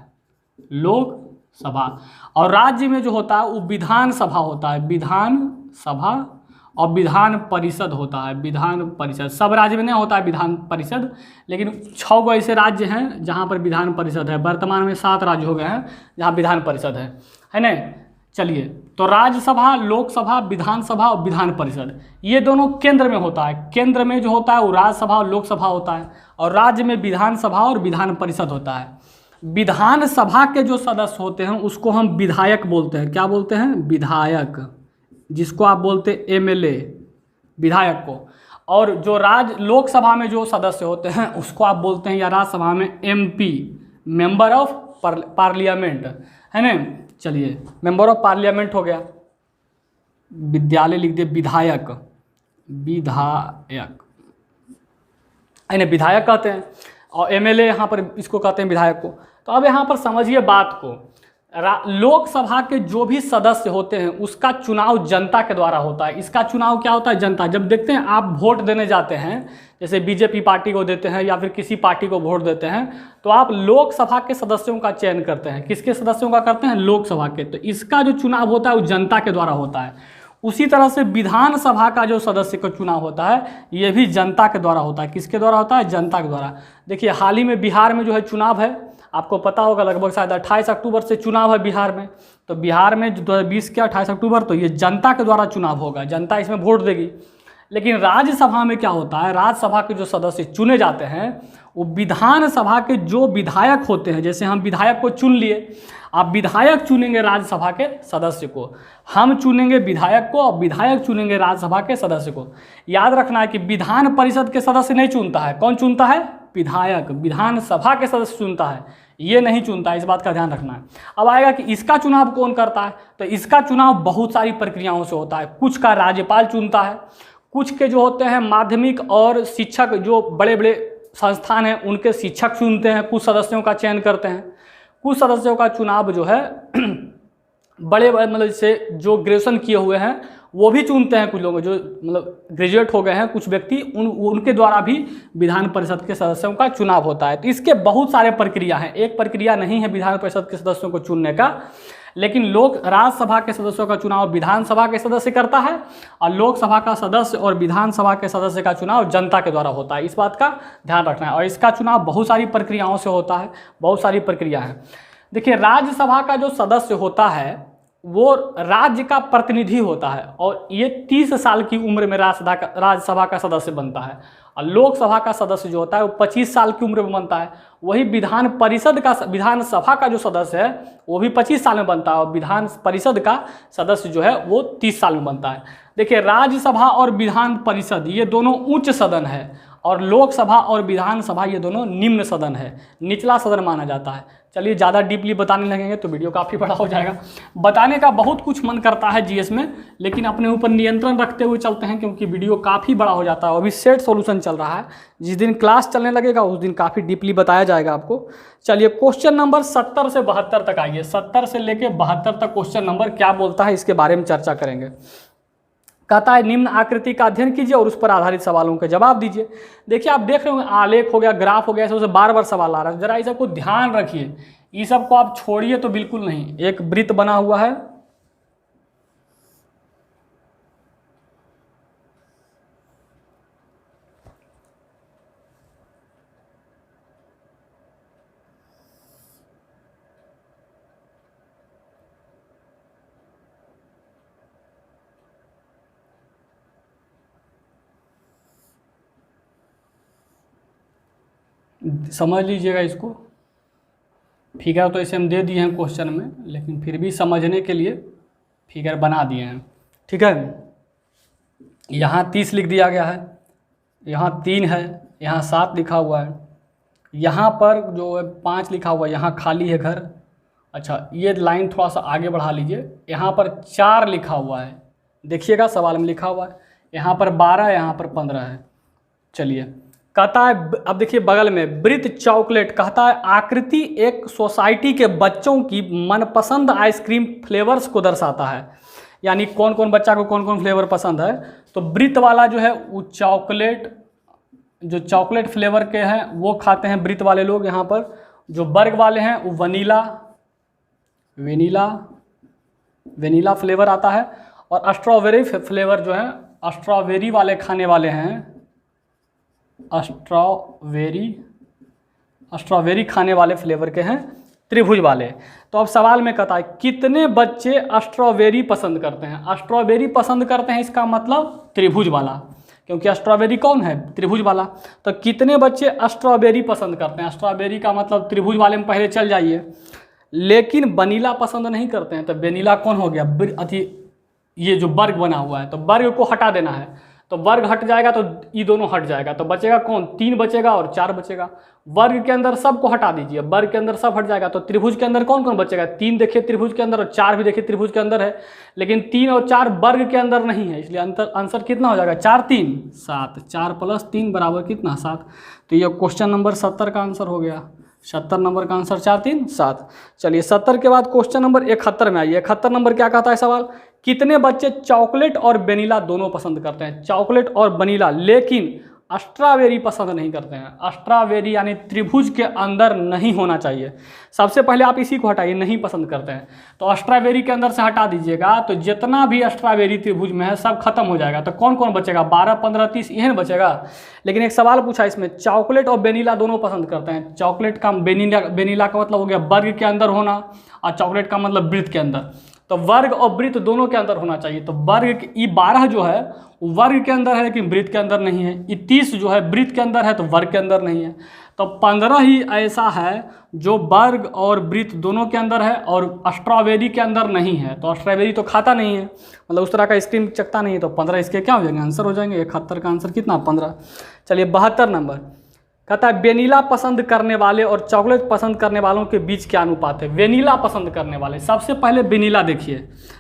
लोकसभा। और राज्य में जो होता है वो विधानसभा होता है, विधानसभा, और विधान परिषद होता है, विधान परिषद। सब राज्य में नहीं होता है विधान परिषद, लेकिन 6 गो ऐसे राज्य हैं जहाँ पर विधान परिषद है। वर्तमान में 7 राज्य हो गए हैं जहाँ विधान परिषद है ना। चलिए तो राज्यसभा, लोकसभा, विधानसभा और विधान परिषद ये दोनों केंद्र में होता है। केंद्र में जो होता है वो राज्यसभा और लोकसभा होता है, और राज्य में विधानसभा और विधान परिषद होता है। विधानसभा के जो सदस्य होते हैं उसको हम विधायक बोलते हैं। क्या बोलते हैं, विधायक, जिसको आप बोलते हैं MLA, विधायक को। और जो लोकसभा में जो सदस्य होते हैं उसको आप बोलते हैं, या राज्यसभा में MP, मेंबर ऑफ पार्लियामेंट, है ना। चलिए मेंबर ऑफ पार्लियामेंट हो गया, विद्यालय लिख दे, विधायक, विधायक है ना, विधायक कहते हैं। और MLA यहाँ पर इसको कहते हैं विधायक को। तो अब यहाँ पर समझिए बात को, लोकसभा के जो भी सदस्य होते हैं उसका चुनाव जनता के द्वारा होता है। इसका चुनाव क्या होता है, जनता। जब देखते हैं आप वोट देने जाते हैं, जैसे BJP पार्टी को देते हैं या फिर किसी पार्टी को वोट देते हैं, तो आप लोकसभा के सदस्यों का चयन करते हैं। किसके सदस्यों का करते हैं, लोकसभा के। तो इसका जो चुनाव होता है वो जनता के द्वारा होता है। उसी तरह से विधानसभा का जो सदस्य का चुनाव होता है ये भी जनता के द्वारा होता है। किसके द्वारा होता है, जनता के द्वारा। देखिए हाल ही में बिहार में जो है चुनाव है, आपको पता होगा, लगभग शायद 28 अक्टूबर से चुनाव है बिहार में। तो बिहार में 2020 के 28 अक्टूबर, तो ये जनता के द्वारा चुनाव होगा, जनता इसमें वोट देगी। लेकिन राज्यसभा में क्या होता है, राज्यसभा के जो सदस्य चुने जाते हैं वो विधानसभा के जो विधायक होते हैं, जैसे हम विधायक को चुन लिए, आप विधायक चुनेंगे राज्यसभा के सदस्य को, हम चुनेंगे विधायक को, और विधायक चुनेंगे राज्यसभा के सदस्य को। याद रखना है कि विधान परिषद के सदस्य नहीं चुनता है, कौन चुनता है, विधायक। विधानसभा के सदस्य चुनता है, ये नहीं चुनता है, इस बात का ध्यान रखना है। अब आएगा कि इसका चुनाव कौन करता है, तो इसका चुनाव बहुत सारी प्रक्रियाओं से होता है। कुछ का राज्यपाल चुनता है, कुछ के जो होते हैं माध्यमिक और शिक्षक, जो बड़े बड़े संस्थान हैं उनके शिक्षक चुनते हैं, कुछ सदस्यों का चयन करते हैं। कुछ सदस्यों का चुनाव जो है बड़े मतलब जैसे जो ग्रेजुएशन किए हुए हैं वो भी चुनते हैं। कुछ लोग जो मतलब ग्रेजुएट हो गए हैं कुछ व्यक्ति, उनके द्वारा भी विधान परिषद के सदस्यों का चुनाव होता है। तो इसके बहुत सारे प्रक्रिया हैं, एक प्रक्रिया नहीं है विधान परिषद के सदस्यों को चुनने का। लेकिन राज्यसभा के सदस्यों का चुनाव विधानसभा के सदस्य करता है, और लोकसभा का सदस्य और विधानसभा के सदस्य का चुनाव जनता के द्वारा होता है। इस बात का ध्यान रखना है। और इसका चुनाव बहुत सारी प्रक्रियाओं से होता है, बहुत सारी प्रक्रिया है। देखिए राज्यसभा का जो सदस्य होता है वो राज्य का प्रतिनिधि होता है और ये 30 साल की उम्र में राज्यसभा का सदस्य बनता है। और लोकसभा का सदस्य जो होता है वो 25 साल की उम्र में बनता है। वही विधानसभा का जो सदस्य है वो भी 25 साल में बनता है और विधान परिषद का सदस्य जो है वो 30 साल में बनता है। देखिए, राज्यसभा और विधान परिषद ये दोनों उच्च सदन है और लोकसभा और विधानसभा ये दोनों निम्न सदन है, निचला सदन माना जाता है। चलिए, ज़्यादा डीपली बताने लगेंगे तो वीडियो काफ़ी बड़ा हो जाएगा। बताने का बहुत कुछ मन करता है जीएस में, लेकिन अपने ऊपर नियंत्रण रखते हुए चलते हैं क्योंकि वीडियो काफ़ी बड़ा हो जाता है। अभी सेट सॉल्यूशन चल रहा है, जिस दिन क्लास चलने लगेगा उस दिन काफ़ी डीपली बताया जाएगा आपको। चलिए, क्वेश्चन नंबर 70 से 72 तक आइए। 70 से लेकर 72 तक क्वेश्चन नंबर क्या बोलता है इसके बारे में चर्चा करेंगे। कहता है निम्न आकृति का अध्ययन कीजिए और उस पर आधारित सवालों के जवाब दीजिए। देखिए, आप देख रहे होंगे आलेख हो गया, ग्राफ हो गया, ऐसे बार बार सवाल आ रहा है। जरा इस सबको ध्यान रखिए, ये सब को आप छोड़िए तो बिल्कुल नहीं। एक वृत्त बना हुआ है, समझ लीजिएगा इसको। फिगर तो इसे हम दे दिए हैं क्वेश्चन में, लेकिन फिर भी समझने के लिए फिगर बना दिए हैं। ठीक है, यहाँ 30 लिख दिया गया है, यहाँ 3 है, यहाँ 7 लिखा हुआ है, यहाँ पर जो है 5 लिखा हुआ है, यहाँ खाली है घर। अच्छा, ये लाइन थोड़ा सा आगे बढ़ा लीजिए, यहाँ पर 4 लिखा हुआ है, देखिएगा सवाल में लिखा हुआ है। यहाँ पर 12, यहाँ पर 15 है। चलिए, कहता है, अब देखिए बगल में वृत्त चॉकलेट, कहता है आकृति एक सोसाइटी के बच्चों की मनपसंद आइसक्रीम फ्लेवर्स को दर्शाता है। यानी कौन कौन बच्चा को कौन कौन फ्लेवर पसंद है। तो वृत्त वाला जो है वो चॉकलेट, जो चॉकलेट फ्लेवर के हैं वो खाते हैं वृत्त वाले लोग। यहाँ पर जो वर्ग वाले हैं वो वेनिला फ्लेवर आता है। और स्ट्रॉबेरी फ्लेवर जो है, स्ट्रॉबेरी वाले खाने वाले हैं, स्ट्रॉबेरी खाने वाले फ्लेवर के हैं त्रिभुज वाले। तो अब सवाल में कहता है कितने बच्चे स्ट्रॉबेरी पसंद करते हैं। स्ट्रॉबेरी पसंद करते हैं, इसका मतलब त्रिभुज वाला, क्योंकि स्ट्रॉबेरी कौन है, त्रिभुज वाला। तो कितने बच्चे स्ट्रॉबेरी पसंद करते हैं, स्ट्रॉबेरी का मतलब त्रिभुज वाले में पहले चल जाइए। लेकिन वनीला पसंद नहीं करते हैं, तो वेनिला कौन हो गया, ये जो वर्ग बना हुआ है, तो वर्ग को हटा देना है। तो वर्ग हट जाएगा तो ये दोनों हट जाएगा, तो बचेगा कौन, 3 बचेगा और 4 बचेगा। वर्ग के अंदर सबको हटा दीजिए, वर्ग के अंदर सब हट जाएगा। तो त्रिभुज के अंदर कौन कौन बचेगा, 3 देखिए त्रिभुज के अंदर और 4 भी देखिए त्रिभुज के अंदर है, लेकिन 3 और 4 वर्ग के अंदर नहीं है, इसलिए आंसर कितना हो जाएगा, 4 3 7, 4 + 3 बराबर कितना, 7। तो ये क्वेश्चन नंबर 70 का आंसर हो गया। 70 नंबर का आंसर 4 3 7। चलिए, 70 के बाद क्वेश्चन नंबर 71 में आइए। 71 नंबर क्या कहता है सवाल, कितने बच्चे चॉकलेट और वेनिला दोनों पसंद करते हैं, चॉकलेट और वनीला, लेकिन स्ट्रॉबेरी पसंद नहीं करते हैं। स्ट्रॉबेरी यानी त्रिभुज के अंदर नहीं होना चाहिए। सबसे पहले आप इसी को हटाइए, नहीं पसंद करते हैं, तो स्ट्रॉबेरी के अंदर से हटा दीजिएगा, तो जितना भी स्ट्रॉबेरी त्रिभुज में है सब खत्म हो जाएगा। तो कौन कौन बचेगा, 12 15 30 यही बचेगा। लेकिन एक सवाल पूछा इसमें, चॉकलेट और वेनिला दोनों पसंद करते हैं। चॉकलेट का वेनिला का मतलब हो गया वर्ग के अंदर होना, और चॉकलेट का मतलब वृत्त के अंदर। तो वर्ग और वृत्त दोनों के अंदर होना चाहिए। तो वर्ग ये 12 जो है वर्ग के अंदर है लेकिन वृत्त के अंदर नहीं है। ये 30 जो है वृत्त के अंदर है तो वर्ग के अंदर नहीं है। तो 15 ही ऐसा है जो वर्ग और वृत्त दोनों के अंदर है और स्ट्रॉबेरी के अंदर नहीं है। तो स्ट्रॉबेरी तो खाता नहीं है, मतलब उस तरह का आइसक्रीम चखता नहीं है। तो 15 इसके क्या हो जाएंगे, आंसर हो जाएंगे। 71 का आंसर कितना, 15। चलिए, 72 नंबर कहता है वेनिला पसंद करने वाले और चॉकलेट पसंद करने वालों के बीच क्या अनुपात है। वेनिला पसंद करने वाले, सबसे पहले वेनिला देखिए।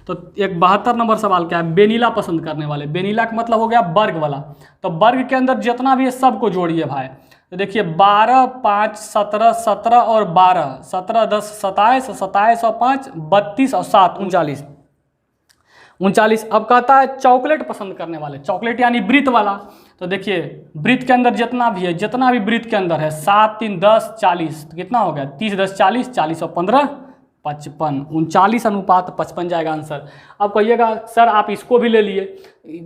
तो एक 72 नंबर सवाल क्या है, वेनिला पसंद करने वाले। वेनिला का मतलब हो गया वर्ग वाला। तो वर्ग के अंदर जितना भी है सबको जोड़िए भाई। तो देखिए 12 5 17 17 और 12, 17 10 27, 27 और 5 32 और 7 39। अब कहता है चॉकलेट पसंद करने वाले, चॉकलेट यानी वृत्त वाला। तो देखिए वृत्त के अंदर जितना भी है, जितना भी वृत्त के अंदर है, 7 3 10 40, तो कितना हो गया, 30 10 40, 40 और 15 55, 39:55 जाएगा आंसर। अब कहिएगा सर आप इसको भी ले लिए,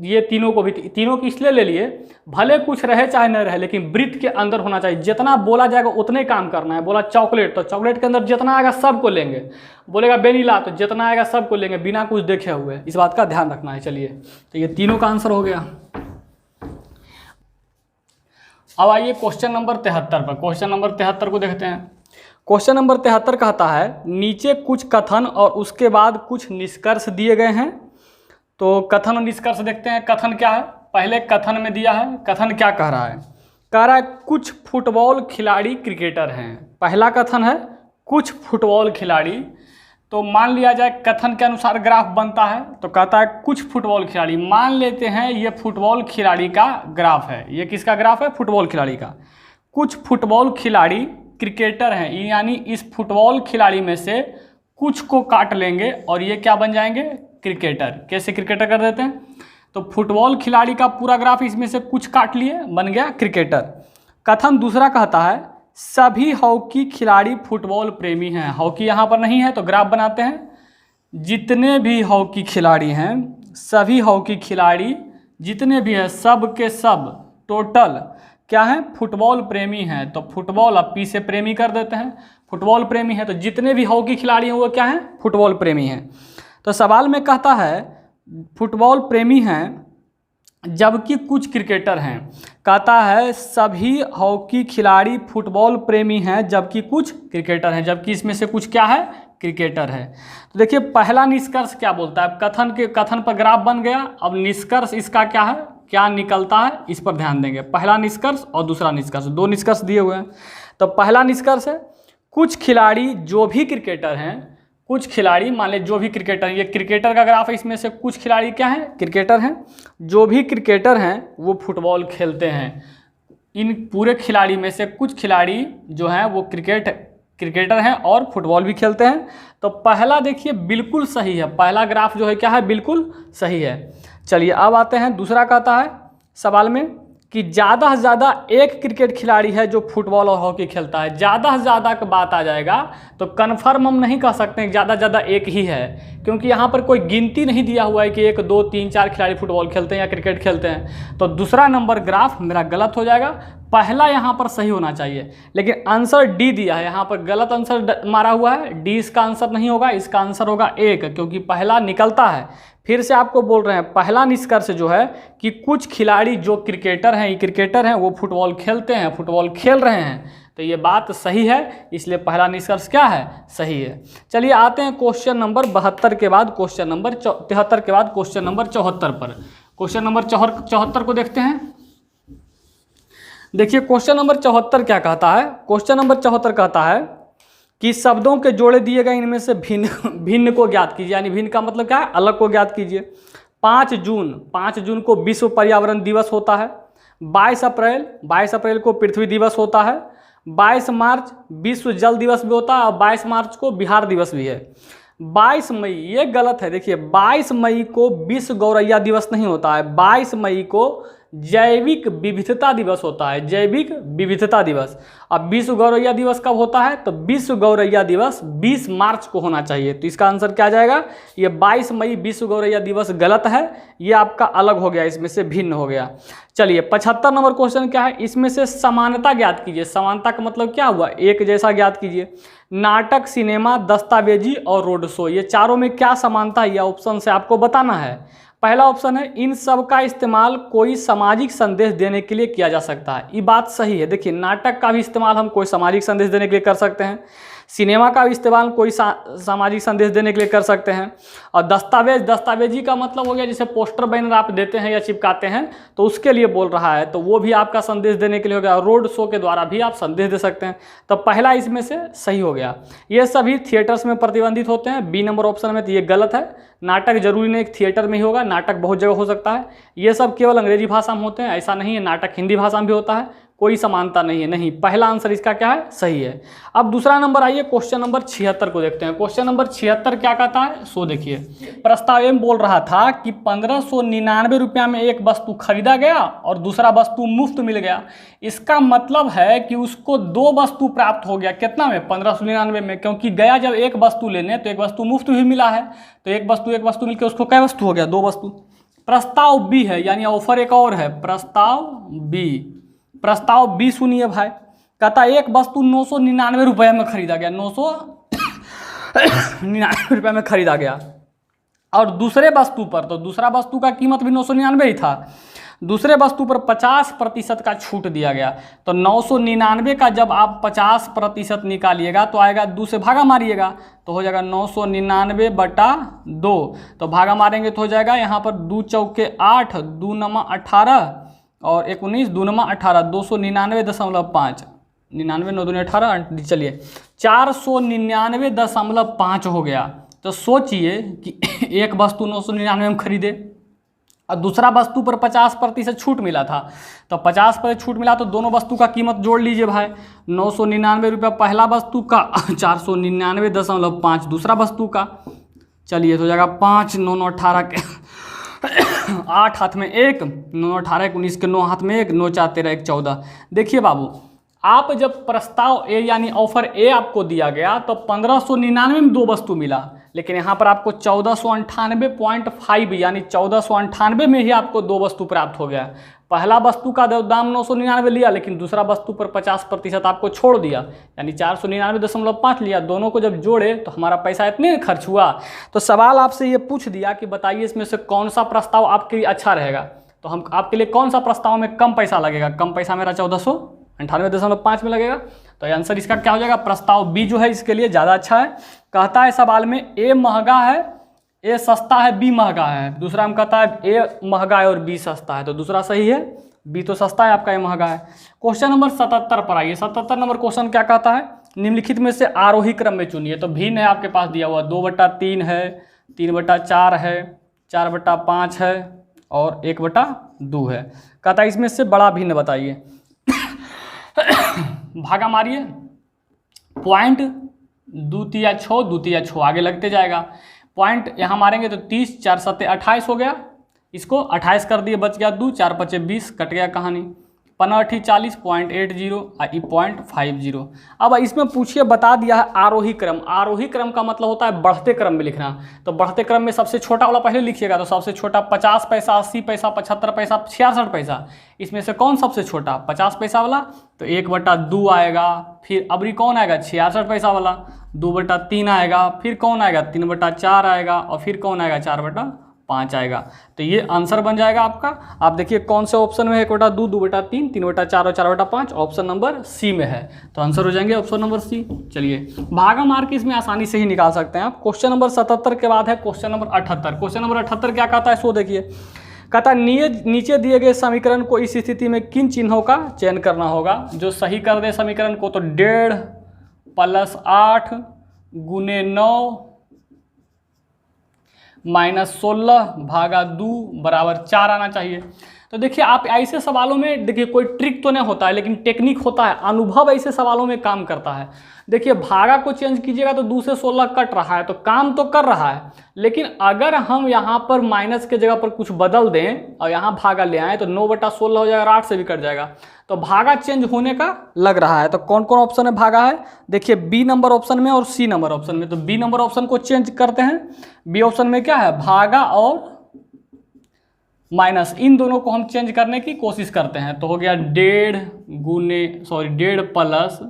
ये तीनों को भी, तीनों की इसलिए ले लिए भले कुछ रहे चाहे न रहे, लेकिन वृत्त के अंदर होना चाहिए। जितना बोला जाएगा उतने काम करना है। बोला चॉकलेट तो चॉकलेट के अंदर जितना आएगा सबको लेंगे। बोलेगा वेनिला तो जितना आएगा सबको लेंगे बिना कुछ देखे हुए। इस बात का ध्यान रखना है। चलिए तो ये तीनों का आंसर हो गया। अब आइए क्वेश्चन नंबर 73 पर। क्वेश्चन नंबर 73 को देखते हैं। क्वेश्चन नंबर 73 कहता है नीचे कुछ कथन और उसके बाद कुछ निष्कर्ष दिए गए हैं। तो कथन और निष्कर्ष देखते हैं। कथन क्या है, पहले कथन में दिया है। कथन क्या कह रहा है, कह रहा है कुछ फुटबॉल खिलाड़ी क्रिकेटर हैं। पहला कथन है कुछ फुटबॉल खिलाड़ी। तो मान लिया जाए कथन के अनुसार ग्राफ बनता है, तो कहता है कुछ फुटबॉल खिलाड़ी। मान लेते हैं ये फुटबॉल खिलाड़ी का ग्राफ है। ये किसका ग्राफ है, फुटबॉल खिलाड़ी का। कुछ फुटबॉल खिलाड़ी क्रिकेटर हैं, यानी इस फुटबॉल खिलाड़ी में से कुछ को काट लेंगे और ये क्या बन जाएंगे, क्रिकेटर। कैसे क्रिकेटर कर देते हैं, तो फुटबॉल खिलाड़ी का पूरा ग्राफ, इसमें से कुछ काट लिए, बन गया क्रिकेटर। कथन दूसरा कहता है सभी हॉकी खिलाड़ी फुटबॉल प्रेमी हैं। हॉकी यहाँ पर नहीं है तो ग्राफ बनाते हैं। जितने भी हॉकी खिलाड़ी हैं, सभी हॉकी खिलाड़ी जितने भी हैं, सब के सब टोटल क्या है, फुटबॉल प्रेमी हैं। तो फुटबॉल अब पी से प्रेमी कर देते हैं। फुटबॉल प्रेमी है तो जितने भी हॉकी खिलाड़ी हैं वो क्या हैं, फुटबॉल प्रेमी हैं। तो सवाल में कहता है फुटबॉल प्रेमी हैं जबकि कुछ क्रिकेटर हैं। कहता है सभी हॉकी खिलाड़ी फुटबॉल प्रेमी हैं जबकि कुछ क्रिकेटर हैं, जबकि इसमें से कुछ क्या है, क्रिकेटर है। तो देखिए पहला निष्कर्ष क्या बोलता है। कथन पर ग्राफ बन गया। अब निष्कर्ष इसका क्या है, क्या निकलता है, इस पर ध्यान देंगे। पहला निष्कर्ष और दूसरा निष्कर्ष, दो निष्कर्ष दिए हुए हैं। तो पहला निष्कर्ष है कुछ खिलाड़ी जो भी क्रिकेटर हैं, कुछ खिलाड़ी मान ले जो भी क्रिकेटर, ये क्रिकेटर का ग्राफ है, इसमें से कुछ खिलाड़ी क्या हैं, क्रिकेटर हैं। जो भी क्रिकेटर हैं वो फुटबॉल खेलते हैं। इन पूरे खिलाड़ी में से कुछ खिलाड़ी जो हैं वो क्रिकेटर हैं और फुटबॉल भी खेलते हैं। तो पहला देखिए बिल्कुल सही है, पहला ग्राफ जो है क्या है, बिल्कुल सही है। चलिए अब आते हैं दूसरा। कहता है सवाल में कि ज़्यादा से ज़्यादा एक क्रिकेट खिलाड़ी है जो फुटबॉल और हॉकी खेलता है। ज़्यादा से ज़्यादा की बात आ जाएगा तो कन्फर्म हम नहीं कह सकते हैं ज़्यादा से ज़्यादा एक ही है, क्योंकि यहाँ पर कोई गिनती नहीं दिया हुआ है कि 1 2 3 4 खिलाड़ी फुटबॉल खेलते हैं या क्रिकेट खेलते हैं। तो दूसरा नंबर ग्राफ मेरा गलत हो जाएगा। पहला यहाँ पर सही होना चाहिए, लेकिन आंसर डी दिया है, यहाँ पर गलत आंसर मारा हुआ है। डी इसका आंसर नहीं होगा, इसका आंसर होगा 1, क्योंकि पहला निकलता है। फिर से आपको बोल रहे हैं पहला निष्कर्ष जो है कि कुछ खिलाड़ी जो क्रिकेटर हैं वो फुटबॉल खेलते हैं, फुटबॉल खेल रहे हैं। तो ये बात सही है, इसलिए पहला निष्कर्ष क्या है, सही है। चलिए आते हैं क्वेश्चन नंबर 72 के बाद क्वेश्चन नंबर 73 के बाद क्वेश्चन नंबर 74 पर। क्वेश्चन नंबर 74 को देखते हैं। देखिए क्वेश्चन नंबर 74 क्या कहता है। क्वेश्चन नंबर 74 कहता है कि शब्दों के जोड़े दिए गए इनमें से भिन्न को ज्ञात कीजिए। यानी भिन्न का मतलब क्या है, अलग को ज्ञात कीजिए। 5 जून को विश्व पर्यावरण दिवस होता है। 22 अप्रैल को पृथ्वी दिवस होता है। 22 मार्च विश्व जल दिवस भी होता है और 22 मार्च को बिहार दिवस भी है। 22 मई ये गलत है। देखिए 22 मई को विश्व गौरैया दिवस नहीं होता है। 22 मई को जैविक विविधता दिवस होता है, जैविक विविधता दिवस। अब विश्व गौरैया दिवस कब होता है, तो विश्व गौरैया दिवस 20 मार्च को होना चाहिए। तो इसका आंसर क्या आ जाएगा, ये 22 मई विश्व गौरैया दिवस गलत है, ये आपका अलग हो गया, इसमें से भिन्न हो गया। चलिए 75 नंबर क्वेश्चन क्या है, इसमें से समानता ज्ञात कीजिए। समानता का मतलब क्या हुआ, एक जैसा ज्ञात कीजिए। नाटक, सिनेमा, दस्तावेजी और रोड शो, ये चारों में क्या समानता है, यह ऑप्शन से आपको बताना है। पहला ऑप्शन है इन सब का इस्तेमाल कोई सामाजिक संदेश देने के लिए किया जा सकता है। ये बात सही है। देखिए नाटक का भी इस्तेमाल हम कोई सामाजिक संदेश देने के लिए कर सकते हैं। सिनेमा का भी इस्तेमाल कोई सामाजिक संदेश देने के लिए कर सकते हैं। और दस्तावेजी का मतलब हो गया जैसे पोस्टर बैनर आप देते हैं या चिपकाते हैं, तो उसके लिए बोल रहा है, तो वो भी आपका संदेश देने के लिए हो गया। रोड शो के द्वारा भी आप संदेश दे सकते हैं। तो पहला इसमें से सही हो गया। ये सभी थिएटर्स में प्रतिबंधित होते हैं, बी नंबर ऑप्शन में, तो ये गलत है। नाटक जरूरी नहीं थिएटर में ही होगा, नाटक बहुत जगह हो सकता है। ये सब केवल अंग्रेजी भाषा में होते हैं, ऐसा नहीं है, नाटक हिंदी भाषा में भी होता है। कोई समानता नहीं है, नहीं, पहला आंसर इसका क्या है, सही है। अब दूसरा नंबर आइए, क्वेश्चन नंबर 76 को देखते हैं। क्वेश्चन नंबर 76 क्या कहता है, सो देखिए, प्रस्ताव में बोल रहा था कि 1599 रुपया में एक वस्तु खरीदा गया और दूसरा वस्तु मुफ्त मिल गया। इसका मतलब है कि उसको दो वस्तु प्राप्त हो गया, कितना में, 1599 में, क्योंकि गया जब एक वस्तु लेने तो एक वस्तु मुफ्त भी मिला है, तो एक वस्तु मिलकर उसको क्या वस्तु हो गया, दो वस्तु। प्रस्ताव बी है, यानी ऑफर एक और है, प्रस्ताव बी सुनिए भाई, कहता एक वस्तु 999 रुपये में खरीदा गया, 999 रुपये में खरीदा गया, और दूसरे वस्तु पर, तो दूसरा वस्तु का कीमत भी 999 ही था, दूसरे वस्तु पर 50% का छूट दिया गया। तो 999 का जब आप 50% निकालिएगा तो आएगा 2 से भागा मारिएगा तो हो जाएगा 999/2, तो भागा मारेंगे तो हो जाएगा यहाँ पर 2 चौके 8, 2 नमा 18 और 19, 2 नमा 18, 299.5, 99 9 दूनी 18, चलिए 499.5 हो गया। तो सोचिए कि एक वस्तु 999 में खरीदे और दूसरा वस्तु पर 50% छूट मिला था, तो 50% छूट मिला तो दोनों वस्तु का कीमत जोड़ लीजिए भाई, 999 रुपया पहला वस्तु का, 499.5 दूसरा वस्तु का, चलिए तो हो जाएगा 5 9 9 18 के 8 हाथ में 1, 9 18 19 के 9 हाथ में 1, 9 4 13 1 14। देखिए बाबू, आप जब प्रस्ताव ए यानी ऑफर ए आपको दिया गया तो 1599 में दो वस्तु मिला, लेकिन यहाँ पर आपको 1498.5 यानी 1498 में ही आपको दो वस्तु प्राप्त हो गया। पहला वस्तु का दाम 999 लिया, लेकिन दूसरा वस्तु पर 50% आपको छोड़ दिया, यानी 499.5 लिया। दोनों को जब जोड़े तो हमारा पैसा इतने खर्च हुआ। तो सवाल आपसे ये पूछ दिया कि बताइए इसमें से कौन सा प्रस्ताव आपके लिए अच्छा रहेगा, तो हम आपके लिए कौन सा प्रस्ताव में कम पैसा लगेगा, कम पैसा मेरा 1498.5 में लगेगा, तो आंसर इसका क्या हो जाएगा, प्रस्ताव बी जो है इसके लिए ज़्यादा अच्छा है। कहता है सवाल में ए महंगा है, ए सस्ता है, बी महंगा है। दूसरा हम कहता है ए महंगा है और बी सस्ता है, तो दूसरा सही है, बी तो सस्ता है आपका, ए महंगा है। क्वेश्चन नंबर 77 पर आइए। 77 नंबर क्वेश्चन क्या कहता है, निम्नलिखित में से आरोही क्रम में चुनिए। तो भिन्न है आपके पास दिया हुआ, 2/3 है, 3/4 है, 4/5 है और 1/2 है। कहता है इसमें से बड़ा भिन्न बताइए। भागा मारिए, पॉइंट 2 तिया 6, 2 तिया 6 आगे लगते जाएगा। पॉइंट यहाँ मारेंगे तो 30, 4 7 28 हो गया, इसको 28 कर दिए, बच गया 2, 4 5 20, कट गया कहानी, 15 8 40, 0.80 0.50। अब इसमें पूछिए, बता दिया है आरोही क्रम। आरोही क्रम का मतलब होता है बढ़ते क्रम में लिखना। तो बढ़ते क्रम में सबसे छोटा वाला पहले लिखिएगा, तो सबसे छोटा 50 पैसा, 80 पैसा, 75 पैसा, 66 पैसा। इसमें से कौन सबसे छोटा, 50 पैसा वाला, तो 1/2 आएगा। फिर अबरी कौन आएगा, 66 पैसा वाला, 2/3 आएगा। फिर कौन आएगा, 3/4 आएगा। और फिर कौन आएगा, 4/5 आएगा। तो ये आंसर बन जाएगा आपका। आप देखिए कौन से ऑप्शन में है, 1/2, 2/3, 3/4 और 4/5, ऑप्शन नंबर सी में है। तो आंसर हो जाएंगे ऑप्शन नंबर सी। चलिए, भागा मार के इसमें आसानी से ही निकाल सकते हैं आप। क्वेश्चन नंबर 77 के बाद है क्वेश्चन नंबर 78। क्वेश्चन नंबर 78 क्या कहता है, सो देखिए। कहता है नीचे दिए गए समीकरण को इस स्थिति में किन चिन्हों का चयन करना होगा। जो सही कर दे समीकरण को, तो 1.5 + 8 × 9 -16/2 = 4 आना चाहिए। तो देखिए, आप ऐसे सवालों में देखिए कोई ट्रिक तो नहीं होता है, लेकिन टेक्निक होता है, अनुभव ऐसे सवालों में काम करता है। देखिए, भागा को चेंज कीजिएगा तो 2 से 16 कट रहा है, तो काम तो कर रहा है, लेकिन अगर हम यहाँ पर माइनस के जगह पर कुछ बदल दें और यहाँ भागा ले आए तो 9/16 हो जाएगा, 8 से भी कट जाएगा। तो भागा चेंज होने का लग रहा है। तो कौन कौन ऑप्शन में भागा है, देखिए बी नंबर ऑप्शन में और सी नंबर ऑप्शन में। तो बी नंबर ऑप्शन को चेंज करते हैं। बी ऑप्शन में क्या है, भागा और माइनस, इन दोनों को हम चेंज करने की कोशिश करते हैं। तो हो गया 1.5